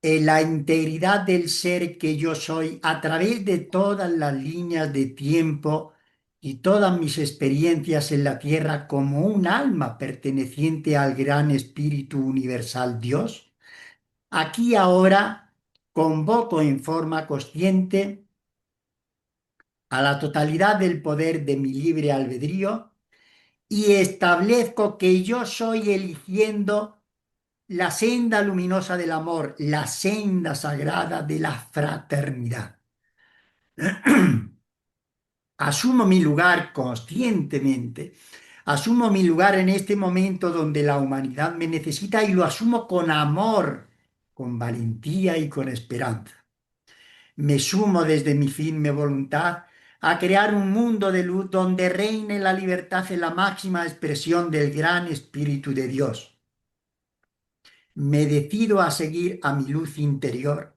en la integridad del ser que yo soy, a través de todas las líneas de tiempo y todas mis experiencias en la tierra como un alma perteneciente al gran Espíritu Universal Dios, aquí ahora convoco en forma consciente a la totalidad del poder de mi libre albedrío y establezco que yo soy eligiendo la senda luminosa del amor, la senda sagrada de la fraternidad. Asumo mi lugar conscientemente, asumo mi lugar en este momento donde la humanidad me necesita y lo asumo con amor, con valentía y con esperanza. Me sumo desde mi firme voluntad a crear un mundo de luz donde reine la libertad en la máxima expresión del gran Espíritu de Dios. Me decido a seguir a mi luz interior,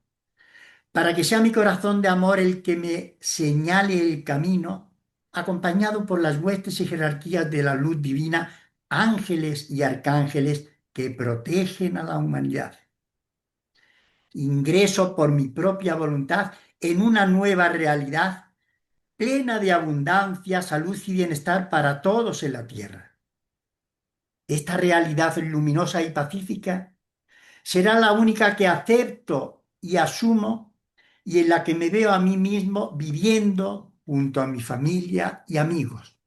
para que sea mi corazón de amor el que me señale el camino, acompañado por las huestes y jerarquías de la luz divina, ángeles y arcángeles que protegen a la humanidad. Ingreso por mi propia voluntad en una nueva realidad plena de abundancia, salud y bienestar para todos en la tierra. Esta realidad luminosa y pacífica será la única que acepto y asumo y en la que me veo a mí mismo viviendo junto a mi familia y amigos.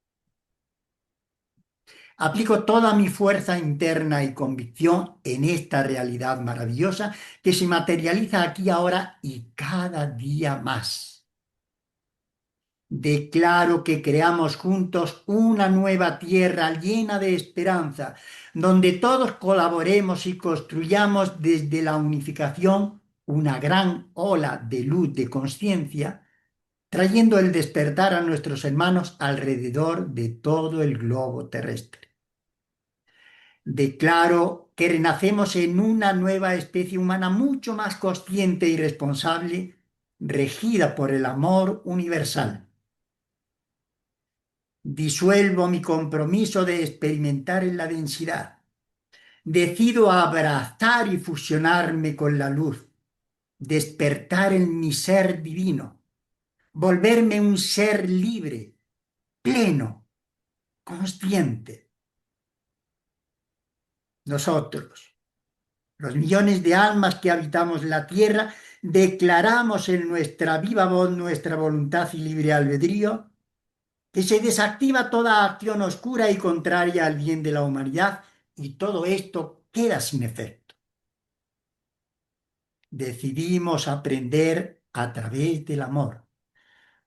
Aplico toda mi fuerza interna y convicción en esta realidad maravillosa que se materializa aquí ahora y cada día más. Declaro que creamos juntos una nueva tierra llena de esperanza, donde todos colaboremos y construyamos desde la unificación una gran ola de luz de conciencia, trayendo el despertar a nuestros hermanos alrededor de todo el globo terrestre. Declaro que renacemos en una nueva especie humana mucho más consciente y responsable, regida por el amor universal. Disuelvo mi compromiso de experimentar en la densidad. Decido abrazar y fusionarme con la luz, despertar en mi ser divino, volverme un ser libre, pleno, consciente. Nosotros, los millones de almas que habitamos la tierra, declaramos en nuestra viva voz nuestra voluntad y libre albedrío, que se desactiva toda acción oscura y contraria al bien de la humanidad y todo esto queda sin efecto. Decidimos aprender a través del amor.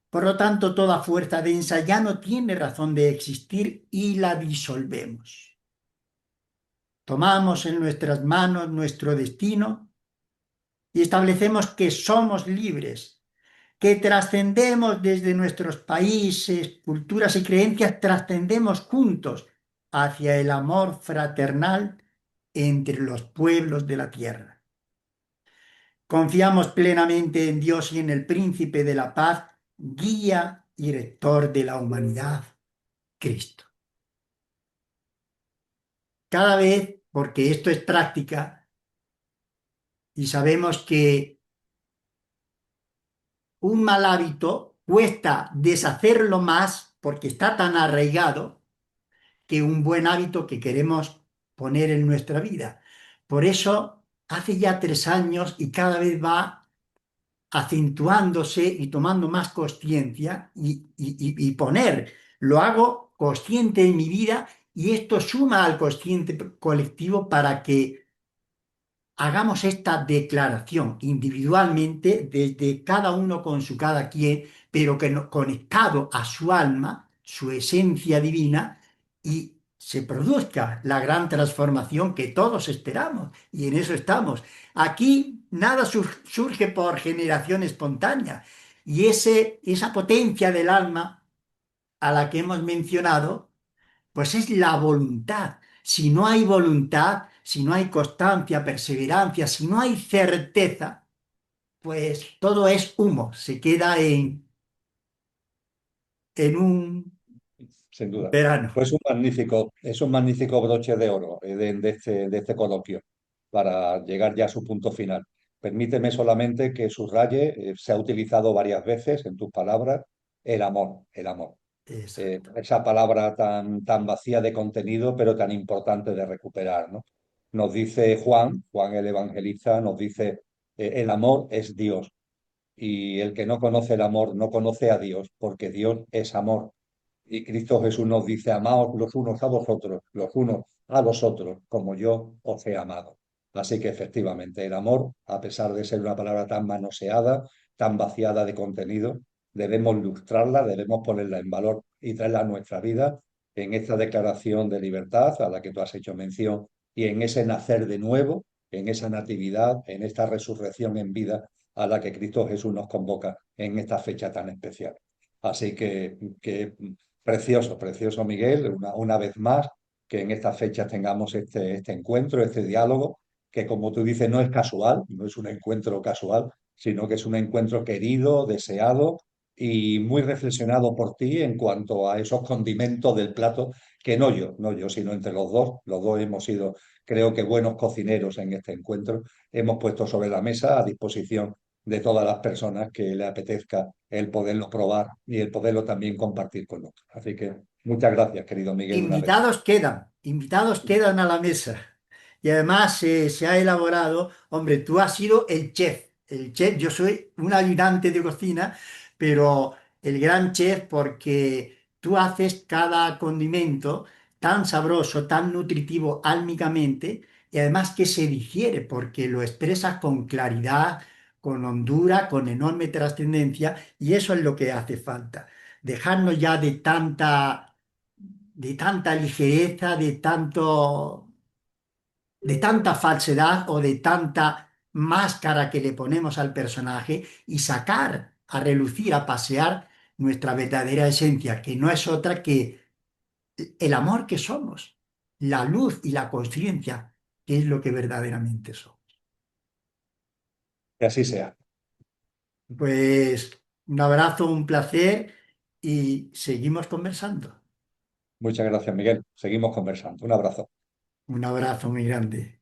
Por lo tanto, toda fuerza densa ya no tiene razón de existir y la disolvemos. Tomamos en nuestras manos nuestro destino y establecemos que somos libres, que trascendemos desde nuestros países, culturas y creencias, trascendemos juntos hacia el amor fraternal entre los pueblos de la tierra. Confiamos plenamente en Dios y en el Príncipe de la Paz, guía y rector de la humanidad, Cristo. Cada vez, porque esto es práctica y sabemos que un mal hábito cuesta deshacerlo más porque está tan arraigado que un buen hábito que queremos poner en nuestra vida. Por eso, hace ya 3 años y cada vez va acentuándose y tomando más conciencia y poner, lo hago consciente en mi vida y esto suma al consciente colectivo para que hagamos esta declaración individualmente desde cada uno con su cada quien, pero que conectado a su alma, su esencia divina, y se produzca la gran transformación que todos esperamos, y en eso estamos. Aquí nada surge por generación espontánea, y esa potencia del alma a la que hemos mencionado pues es la voluntad. Si no hay voluntad, si no hay constancia, perseverancia, si no hay certeza, pues todo es humo, se queda en un Sin duda. verano. Pues es un magnífico broche de oro de este coloquio para llegar ya a su punto final. Permíteme solamente que subraye, se ha utilizado varias veces en tus palabras, el amor, el amor. Exacto. Esa palabra tan vacía de contenido, pero tan importante de recuperar, ¿no? Nos dice Juan el Evangelista, nos dice, el amor es Dios. Y el que no conoce el amor no conoce a Dios, porque Dios es amor. Y Cristo Jesús nos dice, amaos los unos a vosotros, los unos a los otros, como yo os he amado. Así que efectivamente el amor, a pesar de ser una palabra tan manoseada, tan vaciada de contenido, debemos lustrarla, debemos ponerla en valor y traerla a nuestra vida en esta declaración de libertad a la que tú has hecho mención y en ese nacer de nuevo, en esa natividad, en esta resurrección en vida a la que Cristo Jesús nos convoca en esta fecha tan especial. Así que precioso, precioso, Miguel, una vez más, que en estas fechas tengamos este encuentro, este diálogo, que como tú dices, no es casual, no es un encuentro casual, sino que es un encuentro querido, deseado y muy reflexionado por ti en cuanto a esos condimentos del plato, que no yo, sino entre los dos hemos sido, creo que buenos cocineros en este encuentro, hemos puesto sobre la mesa a disposición de todas las personas que le apetezca el poderlo probar y el poderlo también compartir con otros. Así que muchas gracias, querido Miguel, una vez. Invitados quedan a la mesa. Y además se ha elaborado, hombre, tú has sido el chef, yo soy un ayudante de cocina, pero el gran chef porque tú haces cada condimento tan sabroso, tan nutritivo álmicamente y además que se digiere porque lo expresas con claridad, con hondura, con enorme trascendencia y eso es lo que hace falta. Dejarnos ya de tanta ligereza, de tanta falsedad o de tanta máscara que le ponemos al personaje y sacar a relucir, a pasear nuestra verdadera esencia, que no es otra que el amor que somos, la luz y la conciencia, que es lo que verdaderamente somos. Que así sea. Pues un abrazo, un placer y seguimos conversando. Muchas gracias, Miguel. Seguimos conversando. Un abrazo. Un abrazo muy grande.